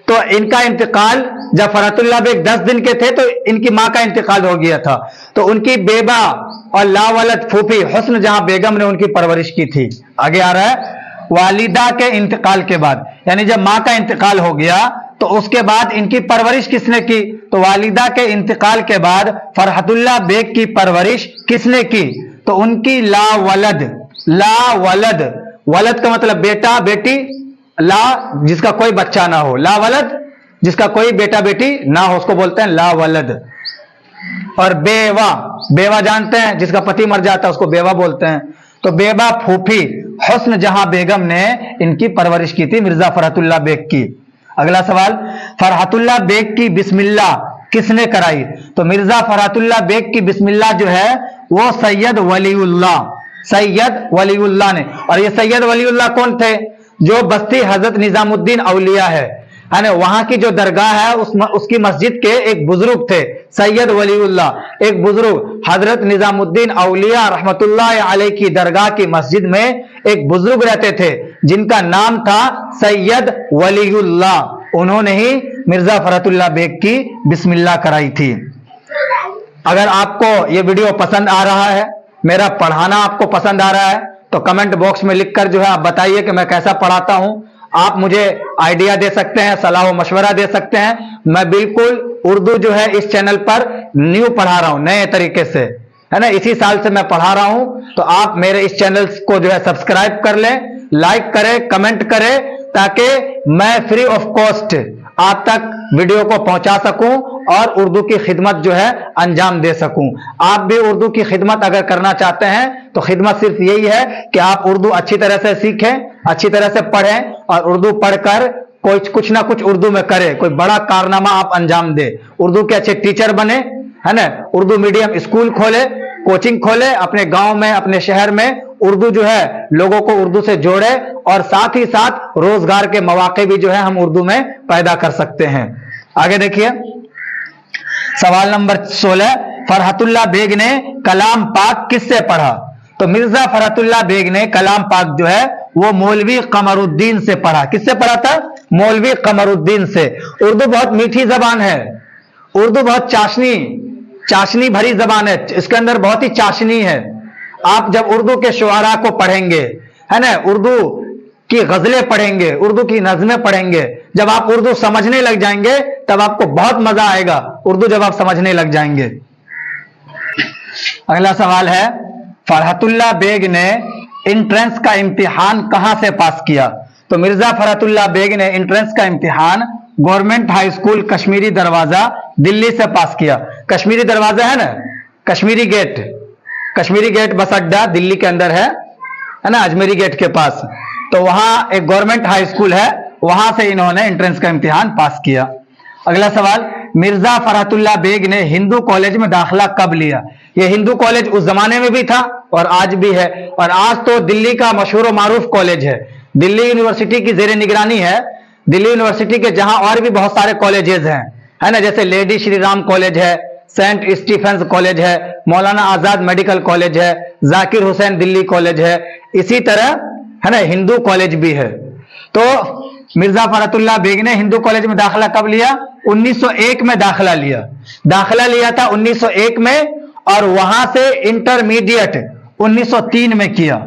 तो इनका इंतकाल जब फरहतुल्लाह बेग 10 दिन के थे तो इनकी मां का इंतकाल हो गया था। तो उनकी बेबा और लावलद फूफी हुस्न जहां बेगम ने उनकी परवरिश की थी। आगे आ रहा है, वालिदा के इंतकाल के बाद, यानी जब मां का इंतकाल हो गया तो उसके बाद इनकी परवरिश किसने की? तो वालिदा के इंतकाल के बाद फरहतुल्लाह बेग की परवरिश किसने की? तो उनकी लावलद। वलद का मतलब बेटा बेटी, ला जिसका कोई बच्चा ना हो, लावलद जिसका कोई बेटा बेटी ना हो, उसको बोलते हैं लावलद। और बेवा जानते हैं, जिसका पति मर जाता है उसको बेवा बोलते हैं। तो बेवा फूफी हुस्न जहां बेगम ने इनकी परवरिश की थी, मिर्जा फरहतुल्लाह बेग की। अगला सवाल, फरहतुल्लाह बेग की बिस्मिल्लाह किसने कराई? तो मिर्जा फरहतुल्लाह बेग की बिस्मिल्लाह जो है वो सैयद वलीउल्लाह ने। और ये सैयद वलीउल्लाह कौन थे? जो बस्ती हजरत निजामुद्दीन औलिया है ना, वहां की जो दरगाह है उसकी मस्जिद के एक बुजुर्ग थे सैयद वलीउल्लाह। एक बुजुर्ग हजरत निजामुद्दीन औलिया रहमतुल्लाह अलैह की दरगाह की मस्जिद में एक बुजुर्ग रहते थे जिनका नाम था सैयद वलीउल्लाह। उन्होंने ही मिर्जा फरहतुल्लाह बेग की बिस्मिल्लाह कराई थी। अगर आपको ये वीडियो पसंद आ रहा है, मेरा पढ़ाना आपको पसंद आ रहा है, तो कमेंट बॉक्स में लिखकर जो है आप बताइए कि मैं कैसा पढ़ाता हूं। आप मुझे आइडिया दे सकते हैं, सलाह व मशवरा दे सकते हैं। मैं बिल्कुल उर्दू जो है इस चैनल पर न्यू पढ़ा रहा हूं, नए तरीके से, है ना। इसी साल से मैं पढ़ा रहा हूं, तो आप मेरे इस चैनल को जो है सब्सक्राइब कर लें, लाइक करें, कमेंट करें, ताकि मैं फ्री ऑफ कॉस्ट आप तक वीडियो को पहुंचा सकूं और उर्दू की खिदमत जो है अंजाम दे सकूं। आप भी उर्दू की खिदमत अगर करना चाहते हैं तो खिदमत सिर्फ यही है कि आप उर्दू अच्छी तरह से सीखें, अच्छी तरह से पढ़ें और उर्दू पढ़कर कोई कुछ ना कुछ उर्दू में करे, कोई बड़ा कारनामा आप अंजाम दे, उर्दू के अच्छे टीचर बने, है ना, उर्दू मीडियम स्कूल खोले, कोचिंग खोले, अपने गांव में अपने शहर में उर्दू जो है लोगों को उर्दू से जोड़े और साथ ही साथ रोजगार के मौके भी जो है हम उर्दू में पैदा कर सकते हैं। आगे देखिए सवाल नंबर 16, फरहतुल्लाह बेग ने कलाम पाक किससे पढ़ा? तो मिर्जा फरहतुल्लाह बेग ने कलाम पाक जो है वो मौलवी कमरुद्दीन से पढ़ा। किससे पढ़ा था? मौलवी कमरुद्दीन से। उर्दू बहुत मीठी जबान है, उर्दू बहुत चाशनी भरी जबान है, इसके अंदर बहुत ही चाशनी है। आप जब उर्दू के शुआरा को पढ़ेंगे, है ना, उर्दू की गजलें पढ़ेंगे, उर्दू की नज़में पढ़ेंगे, जब आप उर्दू समझने लग जाएंगे तब आपको बहुत मजा आएगा उर्दू जब आप समझने लग जाएंगे। अगला सवाल है, फरहतुल्लाह बेग ने एंट्रेंस का इम्तिहान कहां से पास किया? तो मिर्जा फरहतुल्लाह बेग ने एंट्रेंस का इम्तिहान गवर्नमेंट हाई स्कूल कश्मीरी दरवाजा दिल्ली से पास किया। कश्मीरी दरवाजा है ना, कश्मीरी गेट बस अड्डा दिल्ली के अंदर है ना, अजमेरी गेट के पास। तो वहां एक गवर्नमेंट हाई स्कूल है, वहां से इन्होंने एंट्रेंस का इम्तिहान पास किया। अगला सवाल, मिर्जा फरहतुल्लाह बेग ने हिंदू कॉलेज में दाखिला कब लिया? ये हिंदू कॉलेज उस जमाने में भी था और आज भी है, और आज तो दिल्ली का मशहूर और मारूफ कॉलेज है। दिल्ली यूनिवर्सिटी की जेर निगरानी है। दिल्ली यूनिवर्सिटी के जहां और भी बहुत सारे कॉलेजेस हैं, है ना, जैसे लेडी श्री राम कॉलेज है, सेंट स्टीफेंस कॉलेज है, मौलाना आजाद मेडिकल कॉलेज है, जाकिर हुसैन दिल्ली कॉलेज है, इसी तरह है ना हिंदू कॉलेज भी है। तो मिर्जा फरहतुल्लाह बेग ने हिंदू कॉलेज में दाखिला कब लिया? 1901 में दाखिला लिया था 1901 में, और वहां से इंटरमीडिएट 1903 में किया।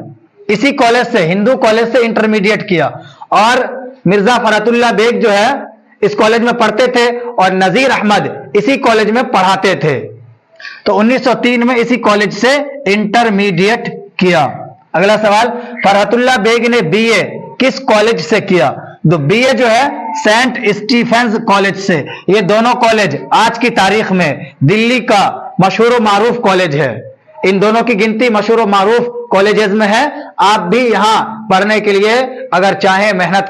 इसी कॉलेज से, हिंदू कॉलेज से इंटरमीडिएट किया। और मिर्जा फरहतुल्लाह बेग जो है इस कॉलेज में पढ़ते थे और नजीर अहमद इसी कॉलेज में पढ़ाते थे। तो 1903 में इसी कॉलेज से इंटरमीडिएट किया। अगला सवाल, फरहतुल्लाह बेग ने बीए किस कॉलेज से किया? तो बीए जो है सेंट स्टीफेंस कॉलेज से। ये दोनों कॉलेज आज की तारीख में दिल्ली का मशहूर और मारूफ कॉलेज है। इन दोनों की गिनती मशहूर और मारूफ कॉलेजेस में है। आप भी यहां पढ़ने के लिए अगर चाहें मेहनत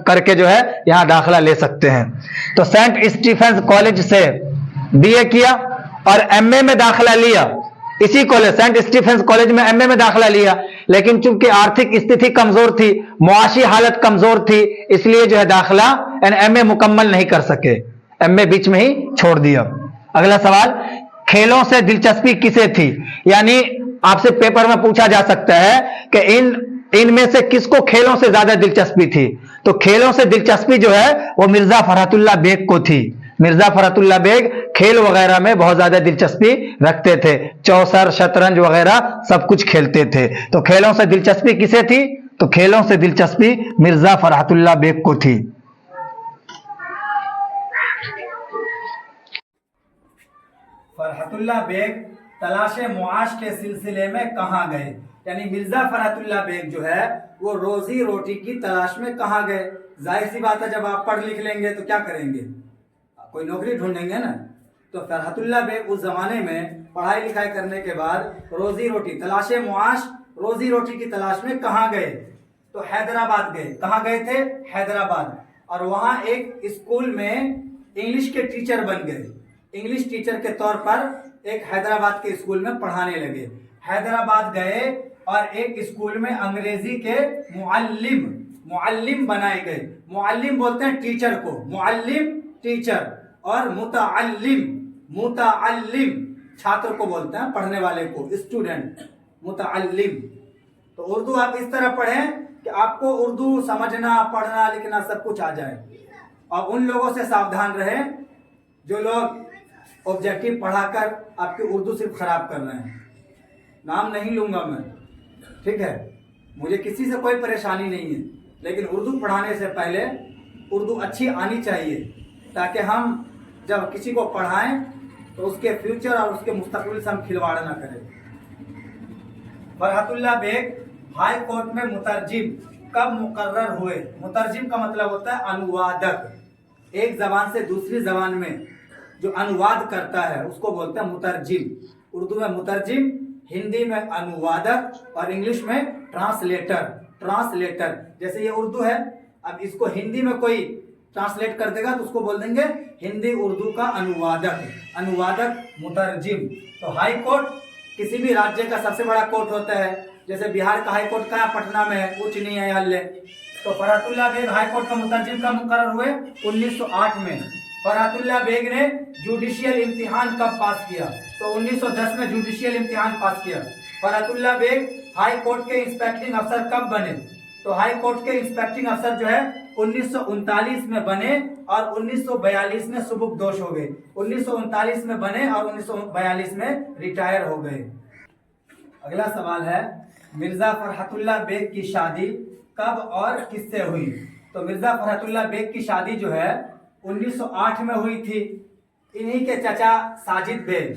करके जो है यहां दाखिला ले सकते हैं। तो सेंट स्टीफेंस कॉलेज से बीए किया और एमए में दाखिला लिया इसी कॉलेज सेंट स्टीफेंस कॉलेज में एमए में दाखिला लिया। लेकिन चूंकि आर्थिक स्थिति कमजोर थी, मुआशी हालत कमजोर थी, इसलिए जो है दाखिला एमए मुकम्मल नहीं कर सके, एमए बीच में ही छोड़ दिया। अगला सवाल, खेलों से दिलचस्पी किसे थी? यानी आपसे पेपर में पूछा जा सकता है कि इनमें से किसको खेलों से ज्यादा दिलचस्पी थी? तो खेलों से दिलचस्पी जो है वो मिर्जा फरहतुल्लाह बेग को थी। मिर्जा फरहतुल्लाह बेग खेल वगैरह में बहुत ज्यादा दिलचस्पी रखते थे, चौसर शतरंज वगैरह सब कुछ खेलते थे। तो खेलों से दिलचस्पी किसे थी? तो खेलों से दिलचस्पी मिर्जा फरहतुल्लाह बेग को थी। फरहतुल्लाह बेग तलाशे मुआश के सिलसिले में कहाँ गए? यानी मिर्जा फरहतुल्लाह बेग जो है वो रोजी रोटी की तलाश में कहाँ गए? जाहिर सी बात है, जब आप पढ़ लिख लेंगे तो क्या करेंगे? कोई नौकरी ढूंढेंगे ना। तो फरहतुल्लाह बेग उस जमाने में पढ़ाई लिखाई करने के बाद रोजी रोटी तलाशे मुआश, रोजी रोटी की तलाश में कहाँ गए? तो हैदराबाद गए। कहाँ गए थे? हैदराबाद। और वहां एक स्कूल में इंग्लिश के टीचर बन गए। इंग्लिश टीचर के तौर पर एक हैदराबाद के स्कूल में पढ़ाने लगे। हैदराबाद गए और एक स्कूल में अंग्रेजी के मुअल्लिम बनाए गए। मुअल्लिम बोलते हैं टीचर को, मुअल्लिम टीचर, और मुतअल्लिम छात्र को बोलते हैं, पढ़ने वाले को, स्टूडेंट, मुतअल्लिम। तो उर्दू आप इस तरह पढ़ें कि आपको उर्दू समझना, पढ़ना, लिखना सब कुछ आ जाए। और उन लोगों से सावधान रहें जो लोग ऑब्जेक्टिव पढ़ाकर आपकी उर्दू सिर्फ खराब कर रहे हैं। नाम नहीं लूंगा मैं, ठीक है, मुझे किसी से कोई परेशानी नहीं है, लेकिन उर्दू पढ़ाने से पहले उर्दू अच्छी आनी चाहिए, ताकि हम जब किसी को पढ़ाएं तो उसके फ्यूचर और उसके मुस्तकबिल से हम खिलवाड़ ना करें। फरहतुल्लाह बेग हाई कोर्ट में मुतर्जिम कब मुकर्रर हुए? मुतरजिम का मतलब होता है अनुवादक। एक जबान से दूसरी जबान में जो अनुवाद करता है उसको बोलते हैं मुतरजिम। उर्दू में मुतरजिम, हिंदी में अनुवादक और इंग्लिश में ट्रांसलेटर। ट्रांसलेटर जैसे ये उर्दू है, अब इसको हिंदी में कोई ट्रांसलेट कर देगा तो उसको बोल देंगे हिंदी उर्दू का अनुवादक। अनुवादक मुतरजिम। तो हाई कोर्ट किसी भी राज्य का सबसे बड़ा कोर्ट होता है। जैसे बिहार का हाई कोर्ट कहाँ? पटना में है, उच्च न्यायालय। तो फरहतुल्लाह बेग हाई कोर्ट का मुतरजिम कब मुकर्रर हुए? 1908 में। फरहतुल्लाह बेग ने जुडिशियल इम्तिहान कब पास किया? तो 1910 में जुडिशियल इम्तिहान पास किया। फरहतुल्लाह बेग हाई कोर्ट के इंस्पेक्टिंग अफसर कब बने? तो हाई कोर्ट के इंस्पेक्टिंग अफसर जो है 1939 में बने और 1942 में सुबुकदोश हो गए। 1939 में बने और 1942 में रिटायर हो गए। अगला सवाल है, मिर्जा फरहतुल्लाह बेग की शादी कब और किससे हुई? तो मिर्जा फरहतुल्लाह बेग की शादी जो है 1908 में हुई थी। इन्हीं के चचा साजिद बेग,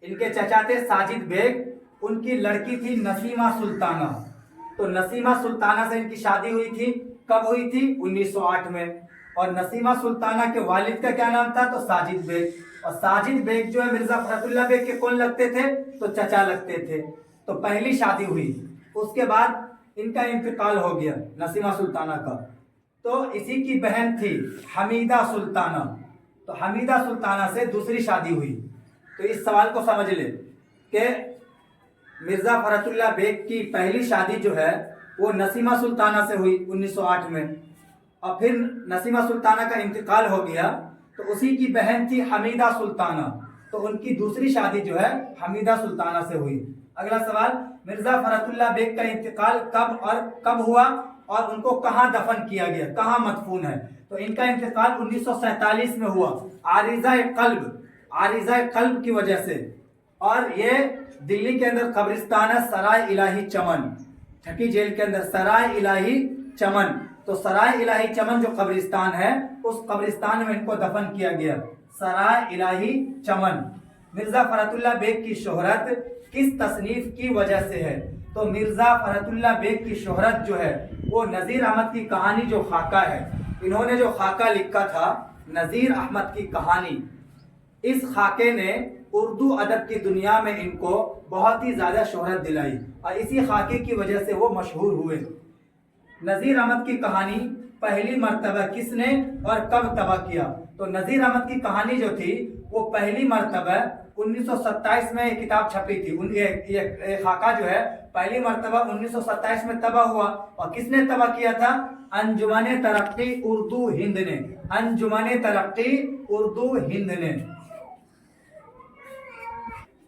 इनके चचा थे साजिद बेग, उनकी लड़की थी नसीमा सुल्ताना। तो नसीमा सुल्ताना से इनकी शादी हुई थी। कब हुई थी? 1908 में। और नसीमा सुल्ताना के वालिद का क्या नाम था? तो साजिद बेग। और साजिद बेग जो है मिर्जा फरहतुल्लाह बेग के कौन लगते थे? तो चचा लगते थे। तो पहली शादी हुई, उसके बाद इनका इंतकाल हो गया नसीमा सुल्ताना का। तो इसी की बहन थी हमीदा सुल्ताना। तो हमीदा सुल्ताना से दूसरी शादी हुई। तो इस सवाल को समझ ले कि मिर्जा फरहतुल्लाह बेग की पहली शादी जो है वो नसीमा सुल्ताना से हुई 1908 में, और फिर नसीमा सुल्ताना का इंतकाल हो गया तो उसी की बहन थी हमीदा सुल्ताना। तो उनकी दूसरी शादी जो है हमीदा सुल्ताना से हुई। अगला सवाल, मिर्जा फरहतुल्लाह बेग का इंतकाल कब और कब हुआ और उनको कहाँ दफन किया गया, कहाँ मदफून है? तो इनका इंतकाल 1947 में हुआ आरिज़ा कल्ब की वजह से। और ये दिल्ली के अंदर कब्रिस्तान है सराय इलाही चमन, छठी जेल के अंदर सराय इलाही चमन। तो सराय इलाही चमन जो कब्रिस्तान है उस कब्रिस्तान में इनको दफन किया गया, सराय इलाही चमन। मिर्जा फरहतुल्लाह बेग की शोहरत किस तसनीफ की वजह से है? तो मिर्जा फरहतुल्लाह बेग की शोहरत जो है वो नज़ीर अहमद की कहानी जो खाका है, इन्होंने जो खाका लिखा था नज़ीर अहमद की कहानी, इस खाके ने उर्दू अदब की दुनिया में इनको बहुत ही ज़्यादा शोहरत दिलाई और इसी खाके की वजह से वो मशहूर हुए। नज़ीर अहमद की कहानी पहली मर्तबा किसने और कब तबाह किया? तो नज़ीर अहमद की कहानी जो थी वो पहली मर्तबा 1927 में एक किताब छपी थी। ये खाका जो है पहली मर्तबा 1927 में तबाह हुआ। और किसने तबाह किया था? अंजुमन तरक्की उर्दू हिंद ने। अंजुमन तरक्की उर्दू हिंद ने।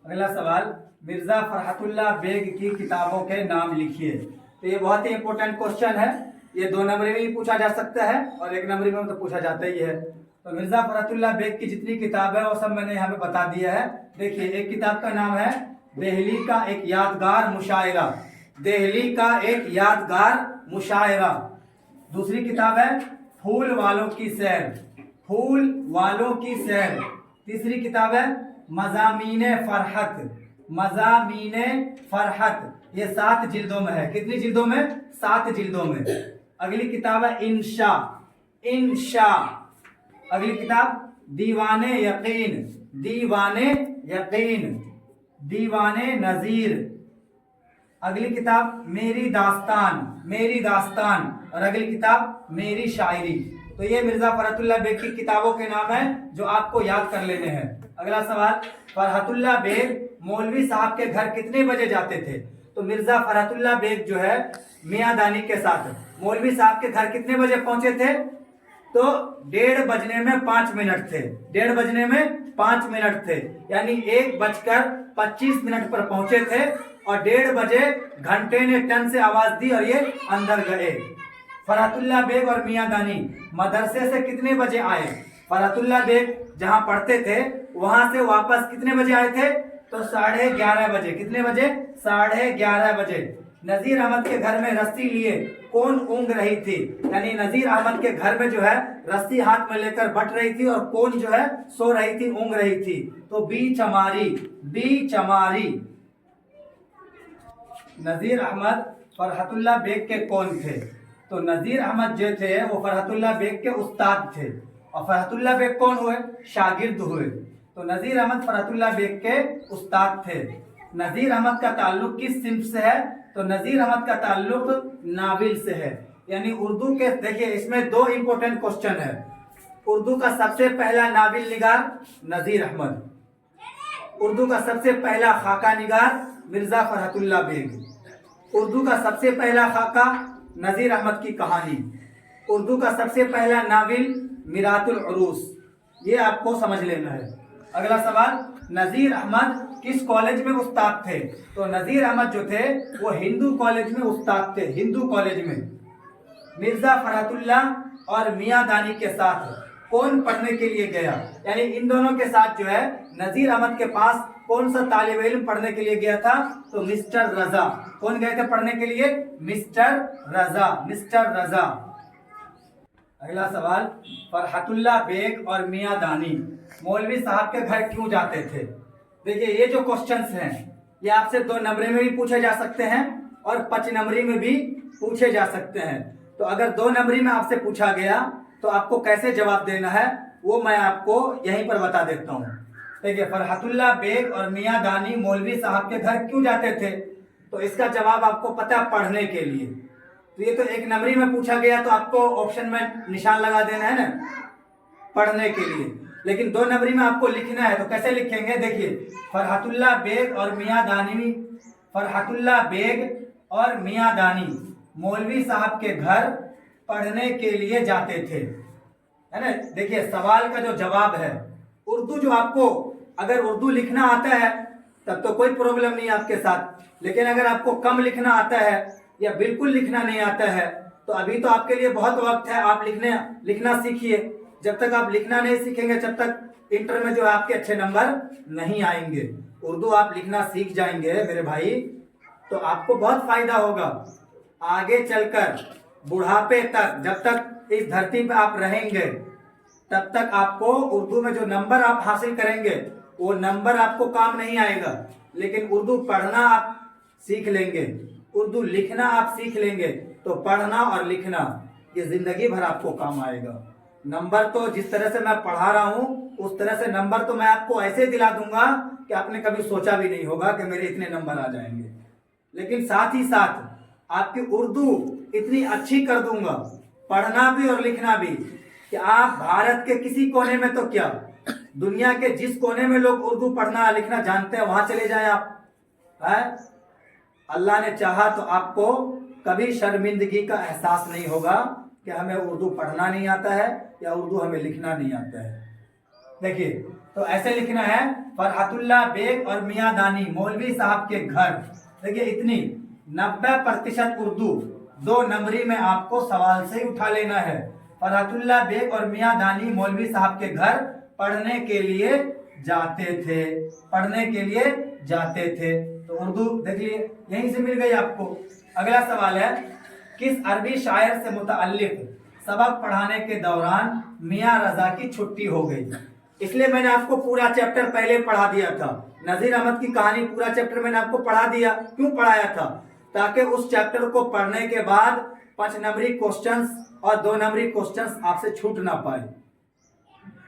अगला सवाल, मिर्जा फरहतुल्लाह बेग की किताबों के नाम लिखिए। तो ये बहुत ही इंपॉर्टेंट क्वेश्चन है, ये 2 नंबर में भी पूछा जा सकता है और 1 नंबर में तो पूछा जाता ही है। तो मिर्जा फरहतुल्लाह बेग की जितनी किताब है वो सब मैंने यहाँ पे बता दिया है। देखिए, एक किताब का नाम है दिल्ली का एक यादगार मुशायरा, दिल्ली का एक यादगार मुशायरा। दूसरी किताब है फूल वालों की सैर, फूल वालों की सैर। तीसरी किताब है मज़ामीने फरहत, मज़ामीने फरहत। ये 7 जिल्दों में है। कितनी जिल्दों में? 7 जिल्दों में। अगली किताब है इंशा, इंशा। अगली किताब दीवाने यकीन, दीवाने यकीन, दीवाने नज़ीर। अगली किताब मेरी दास्तान, मेरी दास्तान। और अगली किताब मेरी शायरी। तो ये मिर्जा फरहतुल्लाह बेग की किताबों के नाम हैं जो आपको याद कर लेने हैं। अगला सवाल, फरहतुल्लाह बेग मौलवी साहब के घर कितने बजे जाते थे? तो मिर्जा फरहतुल्लाह बेग जो है मियां दानी के साथ मौलवी साहब के घर कितने बजे पहुंचे थे? तो 1:30 बजने में 5 मिनट थे, 1:30 बजने में 5 मिनट थे, यानी 1:25 पर पहुंचे थे। और 1:30 बजे घंटे ने टन से आवाज दी और ये अंदर गए। फरहतुल्लाह बेग और मियां दानी मदरसे से कितने बजे आए? फरहतुल्लाह बेग जहां पढ़ते थे वहां से वापस कितने बजे आए थे? तो 11:30 बजे। कितने बजे? 11:30 बजे। नज़ीर अहमद के घर में रस्सी लिए कौन ऊँग रही थी? यानी नज़ीर अहमद के घर में जो है रस्सी हाथ में लेकर बट रही थी और कौन जो है सो रही थी, ऊँग रही थी? तो बी चमारी, बी चमारी। नज़ीर अहमद फरहतुल्लाह बेग के कौन थे? तो नजीर अहमद जो थे वो फरहतुल्लाह बेग के उस्ताद थे, और फरहतुल्लाह बेग कौन हुए? शागिर्द हुए। तो नजीर अहमद फरहतुल्लाह बेग के उस्ताद थे। नजीर अहमद का ताल्लुक किस सिंफ से है? तो नजीर अहमद का ताल्लुक नाविल से है। यानी उर्दू के, देखिए इसमें दो इंपॉर्टेंट क्वेश्चन है। उर्दू का सबसे पहला नाविल निगार नजीर अहमद, उर्दू का सबसे पहला खाका निगार मिर्जा फरहतुल्लाह बेग, उर्दू का सबसे पहला खाका नजीर अहमद की कहानी, उर्दू का सबसे पहला नाविल मिरातुल उरूस। ये आपको समझ लेना है। अगला सवाल, नजीर अहमद किस कॉलेज में उस्ताद थे? तो नजीर अहमद जो थे वो हिंदू कॉलेज में उस्ताद थे, हिंदू कॉलेज में। मिर्जा फरहतुल्लाह और मियां दानी के साथ कौन पढ़ने के लिए गया? यानी इन दोनों के साथ जो है नजीर अहमद के पास कौन सा तालिब इल्म पढ़ने के लिए गया था? तो मिस्टर रजा। कौन गए थे पढ़ने के लिए? मिस्टर रजा, मिस्टर रजा। अगला सवाल, फरहतुल्लाह बेग और मियां दानी मौलवी साहब के घर क्यों जाते थे? देखिए ये जो क्वेश्चंस हैं ये आपसे 2 नंबरी में भी पूछे जा सकते हैं और 5 नंबरी में भी पूछे जा सकते हैं। तो अगर 2 नंबरी में आपसे पूछा गया तो आपको कैसे जवाब देना है वो मैं आपको यहीं पर बता देता हूँ। देखिए फरहतुल्लाह बेग और मियां दानी मौलवी साहब के घर क्यों जाते थे? तो इसका जवाब आपको पता है, पढ़ने के लिए। तो ये तो 1 नंबरी में पूछा गया तो आपको ऑप्शन में निशान लगा देना है ना, पढ़ने के लिए। लेकिन 2 नंबरी में आपको लिखना है, तो कैसे लिखेंगे? देखिए फरहतुल्लाह बेग और मियां दानी, फरहतुल्लाह बेग और मियां दानी मौलवी साहब के घर पढ़ने के लिए जाते थे, है ना। देखिए सवाल का जो जवाब है, उर्दू जो आपको, अगर उर्दू लिखना आता है तब तो कोई प्रॉब्लम नहीं आपके साथ, लेकिन अगर आपको कम लिखना आता है या बिल्कुल लिखना नहीं आता है तो अभी तो आपके लिए बहुत वक्त है, आप लिखना सीखिए। जब तक आप लिखना नहीं सीखेंगे जब तक इंटर में जो है आपके अच्छे नंबर नहीं आएंगे। उर्दू आप लिखना सीख जाएंगे मेरे भाई तो आपको बहुत फायदा होगा आगे चलकर, बुढ़ापे तक, जब तक इस धरती पे आप रहेंगे तब तक आपको उर्दू में जो नंबर आप हासिल करेंगे वो नंबर आपको काम नहीं आएगा। लेकिन उर्दू पढ़ना आप सीख लेंगे, उर्दू लिखना आप सीख लेंगे तो पढ़ना और लिखना ये जिंदगी भर आपको काम आएगा। नंबर तो जिस तरह से मैं पढ़ा रहा हूँ उस तरह से नंबर तो मैं आपको ऐसे दिला दूंगा कि आपने कभी सोचा भी नहीं होगा कि मेरे इतने नंबर आ जाएंगे। लेकिन साथ ही साथ आपकी उर्दू इतनी अच्छी कर दूंगा, पढ़ना भी और लिखना भी, कि आप भारत के किसी कोने में तो क्या, दुनिया के जिस कोने में लोग उर्दू पढ़ना लिखना जानते हैं वहां चले जाएं आप। है अल्लाह ने चाहा तो आपको कभी शर्मिंदगी का एहसास नहीं होगा कि हमें उर्दू पढ़ना नहीं आता है या उर्दू हमें लिखना नहीं आता है। देखिए तो ऐसे लिखना है, फरहतुल्लाह बेग और मियां दानी मौलवी साहब के घर। देखिए इतनी 90% उर्दू 2 नंबरी में आपको सवाल से ही उठा लेना है। फरहतुल्लाह बेग और मियां दानी मौलवी साहब के घर पढ़ने के लिए जाते थे, पढ़ने के लिए जाते थे। तो उर्दू देखिए यहीं से मिल गई आपको। अगला सवाल है, किस अरबी शायर से मुतअल्लिक सबक पढ़ाने के दौरान मियां रजा की छुट्टी हो गई? इसलिए मैंने आपको पूरा चैप्टर पहले पढ़ा दिया था, नजीर अहमद की कहानी पूरा चैप्टर मैंने आपको पढ़ा दिया। क्यों पढ़ाया था? ताकि उस चैप्टर को पढ़ने के बाद 5 नंबरी क्वेश्चंस और 2 नंबरी क्वेश्चंस आपसे छूट ना पाए।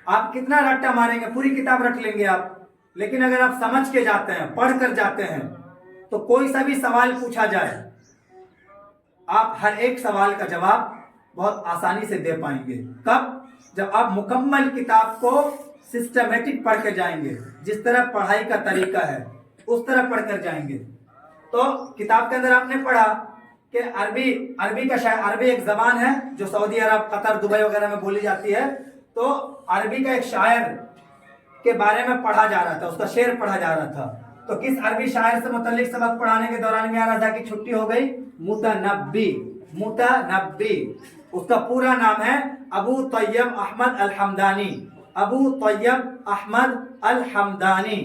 आप कितना रट्टा मारेंगे, पूरी किताब रट लेंगे आप, लेकिन अगर आप समझ के जाते हैं, पढ़ कर जाते हैं तो कोई सा भी सवाल पूछा जाए आप हर एक सवाल का जवाब बहुत आसानी से दे पाएंगे। कब? जब आप मुकम्मल किताब को सिस्टमेटिक पढ़ कर जाएंगे, जिस तरह पढ़ाई का तरीका है उस तरह पढ़ कर जाएंगे। तो किताब के अंदर आपने पढ़ा कि अरबी का शायर, अरबी एक जबान है जो सऊदी अरब, कतर, दुबई वगैरह में बोली जाती है। तो अरबी का एक शायर के बारे में पढ़ा जा रहा था, उसका शेर पढ़ा जा रहा था। तो किस अरबी शायर से मुतल्लिक सबक पढ़ाने के दौरान मियां रजा की छुट्टी हो गई? Mutanabbi, Mutanabbi. उसका पूरा नाम है अबू तैयब अहमद अल हमदानी, अबू तैयब अहमद अल हमदानी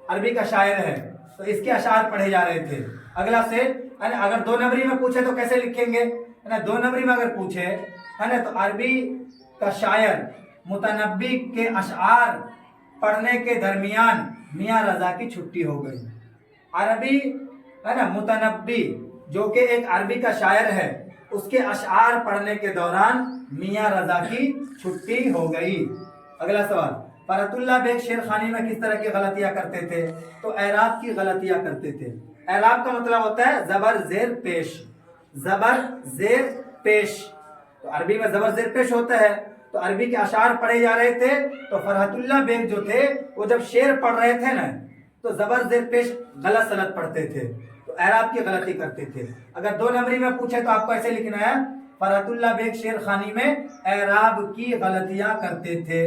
अरबी का शायर है। तो इसके अशार पढ़े जा रहे थे। अगला से अगर 2 नंबरी में पूछे तो कैसे लिखेंगे, है ना। 2 नंबरी में अगर पूछे, है ना, तो अरबी का शायर मुतनब्बी के अशार पढ़ने के दरमियान मियां रजा की छुट्टी हो गई। अरबी, है ना, मुतनब्बी जो कि एक अरबी का शायर है, اس کے اشعار پڑھنے کے دوران میاں رضا کی چھٹی ہو گئی۔ اگلا سوال، فرحت اللہ بیگ شیر خوانی میں کس طرح کی غلطیاں کرتے تھے؟ تو اعراب کی غلطیاں کرتے تھے۔ اعراب کا مطلب ہوتا ہے زبر زیر پیش، زبر زیر پیش۔ تو عربی میں زبر زیر پیش ہوتا ہے، تو عربی کے اشعار پڑھے جا رہے تھے، تو فرحت اللہ بیگ جو تھے وہ جب شعر پڑھ رہے تھے نا تو زبر زیر پیش غلط سلط پڑھتے تھے، تو اعراب کی غلطی کرتے تھے۔ اگر 2 نمبری میں پوچھے تو آپ کو ایسے لکھنا ہے، فرحت اللہ بیگ شعر خوانی میں اعراب کی غلطیاں کرتے تھے۔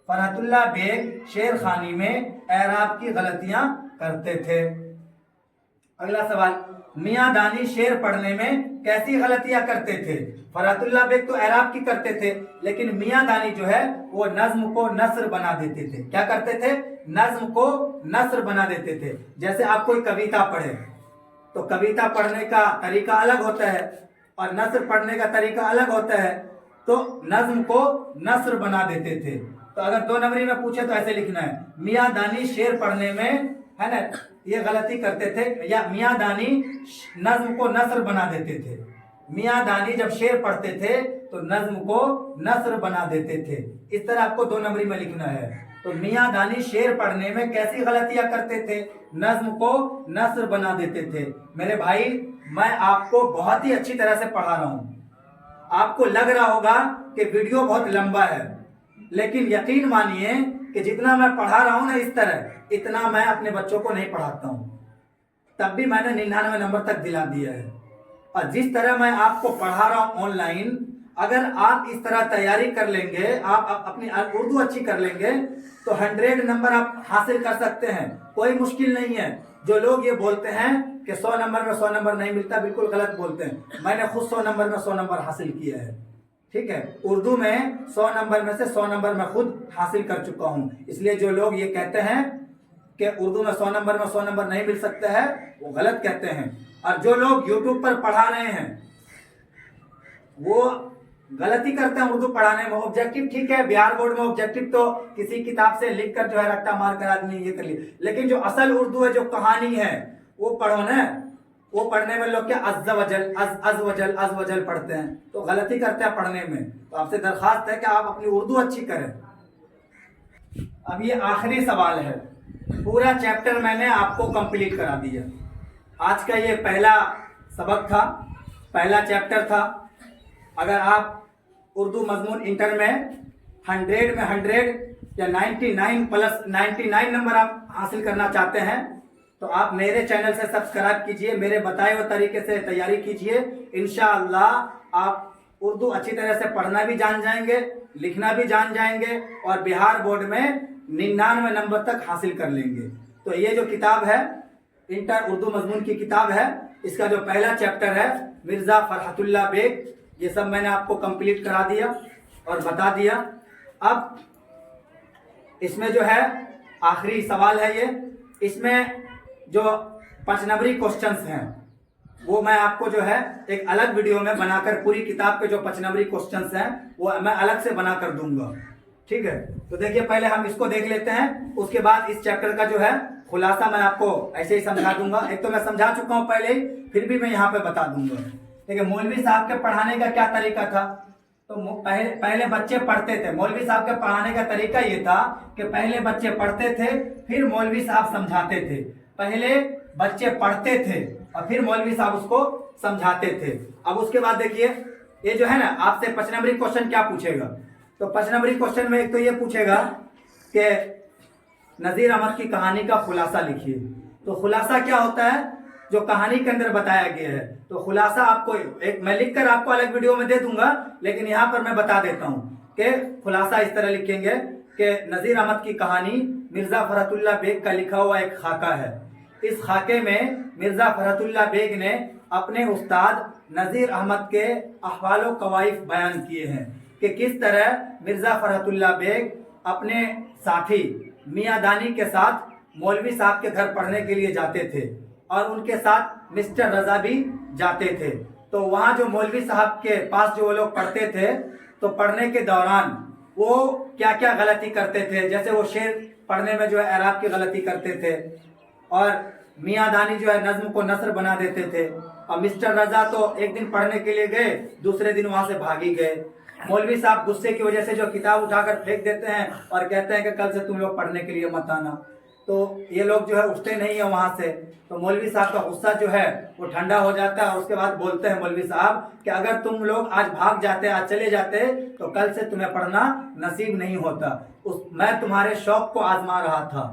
فرحت اللہ بیگ شعر خوانی میں اعراب کی غلطیاں کرتے تھے۔ اگلا سوال، میاں دانی شعر پڑھنے میں کیسی غلطیاں کرتے تھے؟ فرحت اللہ بیگ تو اعراب کی کرتے تھے، لیکن میاں دانی جو ہے وہ نظم کو نثر بنا دیتے تھے۔ کیا کرتے تھے؟ نظم کو نثر بنا دیتے تھے۔ جیسے آپ کوئی کویتا پڑھے تو کویتا پڑھنے کا طریقہ الگ ہوتا ہے اور نثر پڑھنے کا طریقہ الگ ہوتا ہے، تو نظم کو نثر بنا دیتے تھے۔ تو اگر 2 نمبری میں پوچھے تو ایسے لکھنا ہے، میاں دانی شعر پڑھنے میں ہے نا یہ غلطی کرتے تھے، یا میاں دانی نظم کو نثر بنا دیتے تھے۔ میاں دانی جب شعر پڑھتے تھے تو نظم کو نثر بنا دیتے تھے۔ اس طرح آپ کو 2 نمبری میں لکھنا ہے۔ تو میاں دانی شعر پڑھنے میں کیسی غلطیاں کرتے تھے؟ نظم کو نثر بنا دیتے تھے۔ میرے بھائی، میں آپ کو بہت ہی اچھی طرح سے پڑھا رہا ہوں، آپ کو لگ رہا ہوگا کہ ویڈیو بہت لمبا ہے، لیکن یقین مانیے کہ جتنا میں پڑھا رہا ہوں نا اس طرح، اتنا میں اپنے بچوں کو نہیں پڑھاتا ہوں، تب بھی میں نے 99 نمبر تک دلا دیا ہے۔ اور جس طرح میں آپ کو پڑھا رہا ہوں آن لائن، اگر آپ اس طرح تیاری کر لیں گے، آپ اپنی اردو اچھی کر لیں گے تو 100 نمبر آپ حاصل کر سکتے ہیں، کوئی مشکل نہیں ہے۔ جو لوگ یہ بولتے ہیں کہ 100 نمبر میں 100 نمبر نہیں ملتا، بالکل غلط بولتے ہیں۔ میں نے خود 100 نمبر میں 100 نمبر حاصل کیا ہے، ٹھیک ہے؟ اردو میں 100 نمبر میں سے 100 نمبر میں خود حاصل کر چکا ہوں۔ اس لیے جو لوگ یہ کہتے ہیں کہ اردو میں 100 نمبر میں 100 نمبر نہیں مل سکتا ہے، وہ غلط کہتے ہیں۔ اور جو لوگ یوٹیوب پر پڑھا رہے ہیں وہ غلطی کرتے ہیں اردو پڑھانے میں۔ آبجیکٹو ٹھیک ہے، بہار بورڈ میں آبجیکٹو تو کسی کتاب سے لکھ کر جو ہے رٹا مار کر آدمی یہ کر لی، لیکن جو اصل اردو ہے، جو کہانی ہے، وہ پڑھو نا۔ وہ پڑھنے میں لوگ کیا عز وجل پڑھتے ہیں، تو غلطی کرتے ہیں پڑھنے میں۔ تو آپ سے درخواست ہے کہ آپ اپنی اردو اچھی کریں۔ اب یہ آخری سوال ہے، پورا چیپٹر میں نے آپ کو کمپلیٹ کرا دیا۔ آج کا یہ پہلا سبق تھا، پہلا چیپٹر تھا۔ اگر آپ اردو مضمون انٹر میں 100 میں 100 یا 99 نمبر آپ حاصل کرنا چاہتے ہیں تو آپ میرے چینل سے سبسکرائب کیجئے، میرے بتائے ہوئے طریقے سے تیاری کیجئے۔ انشاءاللہ آپ اردو اچھی طرح سے پڑھنا بھی جان جائیں گے، لکھنا بھی جان جائیں گے، اور بہار بورڈ میں 99 نمبر تک حاصل کر لیں گے۔ تو یہ جو کتاب ہے، انٹر اردو مضمون کی کتاب ہے، اس کا جو پہلا چیپٹر ہے مرزا فرحت اللہ بیگ، یہ سب میں نے آپ کو کمپلیٹ کرا دیا اور بتا دیا۔ اب اس میں جو ہے آخری سوال ہے یہ، اس میں جو 5 نمبری کوسچنز ہیں وہ میں آپ کو جو ہے ایک الگ ویڈیو میں بنا کر، پوری کتاب کے جو 5 نمبری کوسچنز ہیں وہ میں الگ سے بنا کر دوں گا، ٹھیک ہے؟ تو دیکھیے پہلے ہم اس کو دیکھ لیتے ہیں، اس کے بعد اس چیپٹر کا جو ہے خلاصہ میں آپ کو ایسے ہی سمجھا دوں گا۔ ایک تو میں سمجھا چکا ہوں پہلے ہی، پھر بھی میں یہاں پہ بتا دوں گا۔ دیکھیں مولوی صاحب کے پڑھانے کا کیا طریقہ تھا؟ تو پہلے بچے پڑھتے تھے۔ مولوی صاحب کے پڑھانے کا طریقہ یہ تھا کہ پہلے بچے پڑھتے تھے، پھر مولوی صاحب سمجھاتے تھے۔ پہلے بچے پڑھتے تھے اور پھر مولوی صاحب اس کو سمجھاتے تھے۔ اب اس کے بعد دیکھیے، یہ جو ہے نا آپ سے 5 نمبری کوسچن کیا پوچھے گا؟ تو 5 نمبری کوسچن میں ایک تو یہ پوچھے گا کہ نذیر احمد کی کہانی کا خلاصہ لکھیے۔ تو خلاصہ کیا ہوتا ہے؟ جو کہانی کے اندر بتایا گیا ہے۔ تو خلاصہ آپ کو ایک میں لکھ کر آپ کو الگ ویڈیو میں دے دوں گا، لیکن یہاں پر میں بتا دیتا ہوں کہ خلاصہ اس طرح لکھیں گے کہ نذیر احمد کی کہانی مرزا فرحت اللہ بیگ کا لکھا ہوا ایک خاکہ ہے۔ اس خاکے میں مرزا فرحت اللہ بیگ نے اپنے استاد نذیر احمد کے احوال و کوائف بیان کیے ہیں کہ کس طرح مرزا فرحت اللہ بیگ اپنے ساتھی میاں دانی کے ساتھ مولوی صاحب کے گھر پڑھنے کے لیے جاتے تھے، اور ان کے ساتھ مسٹر رضا بھی جاتے تھے۔ تو وہاں جو مولوی صاحب کے پاس جو وہ لوگ پڑھتے تھے، تو پڑھنے کے دوران وہ کیا کیا غلطی کرتے تھے، جیسے وہ شعر پڑھنے میں جو ہے اعراب کی غلطی کرتے تھے، اور मियाँ दानी जो है नज्म को नसर बना देते थे, और मिस्टर रजा तो एक दिन पढ़ने के लिए गए, दूसरे दिन वहां से भागी गए। मौलवी साहब गुस्से की वजह से जो किताब उठाकर फेंक देते हैं और कहते हैं कि कल से तुम लोग पढ़ने के लिए मत आना। तो ये लोग जो है उठते नहीं है वहां से। तो मौलवी साहब का गुस्सा जो है वो ठंडा हो जाता है, और उसके बाद बोलते हैं मौलवी साहब कि अगर तुम लोग आज भाग जाते, आज चले जाते, तो कल से तुम्हें पढ़ना नसीब नहीं होता। मैं तुम्हारे शौक को आजमा रहा था,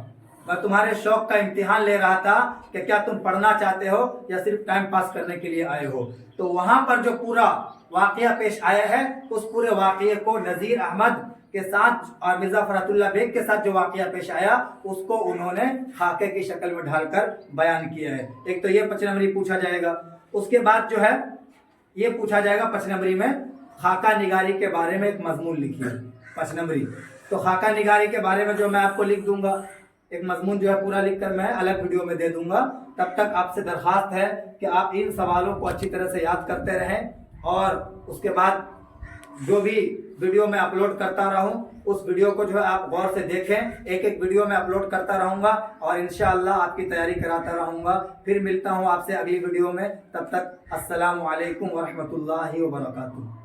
मैं तुम्हारे शौक का इम्तिहान ले रहा था कि क्या तुम पढ़ना चाहते हो या सिर्फ टाइम पास करने के लिए आए हो। तो वहां पर जो पूरा वाकया पेश आया है, उस पूरे वाकये को नज़ीर अहमद के साथ और मिर्जा फरहतुल्लाह बेग के साथ जो वाकया पेश आया, उसको उन्होंने खाके की शक्ल में ढालकर बयान किया है। एक तो ये 5 नंबरी पूछा जाएगा, उसके बाद जो है ये पूछा जाएगा 5 नंबरी में खाका निगारी के बारे में एक मजमून लिखिए। 5 नंबरी तो खाका निगारी के बारे में जो मैं आपको लिख दूंगा, एक मजमून जो है पूरा लिखकर मैं अलग वीडियो में दे दूंगा। तब तक आपसे दरख्वास्त है कि आप इन सवालों को अच्छी तरह से याद करते रहें, और उसके बाद जो भी वीडियो मैं अपलोड करता रहूं, उस वीडियो को जो है आप गौर से देखें। एक एक वीडियो मैं अपलोड करता रहूंगा और इंशाअल्लाह आपकी तैयारी कराता रहूंगा। फिर मिलता हूं आपसे अगली वीडियो में, तब तक अस्सलामु अलैकुम व रहमतुल्लाहि व बरकातुहू।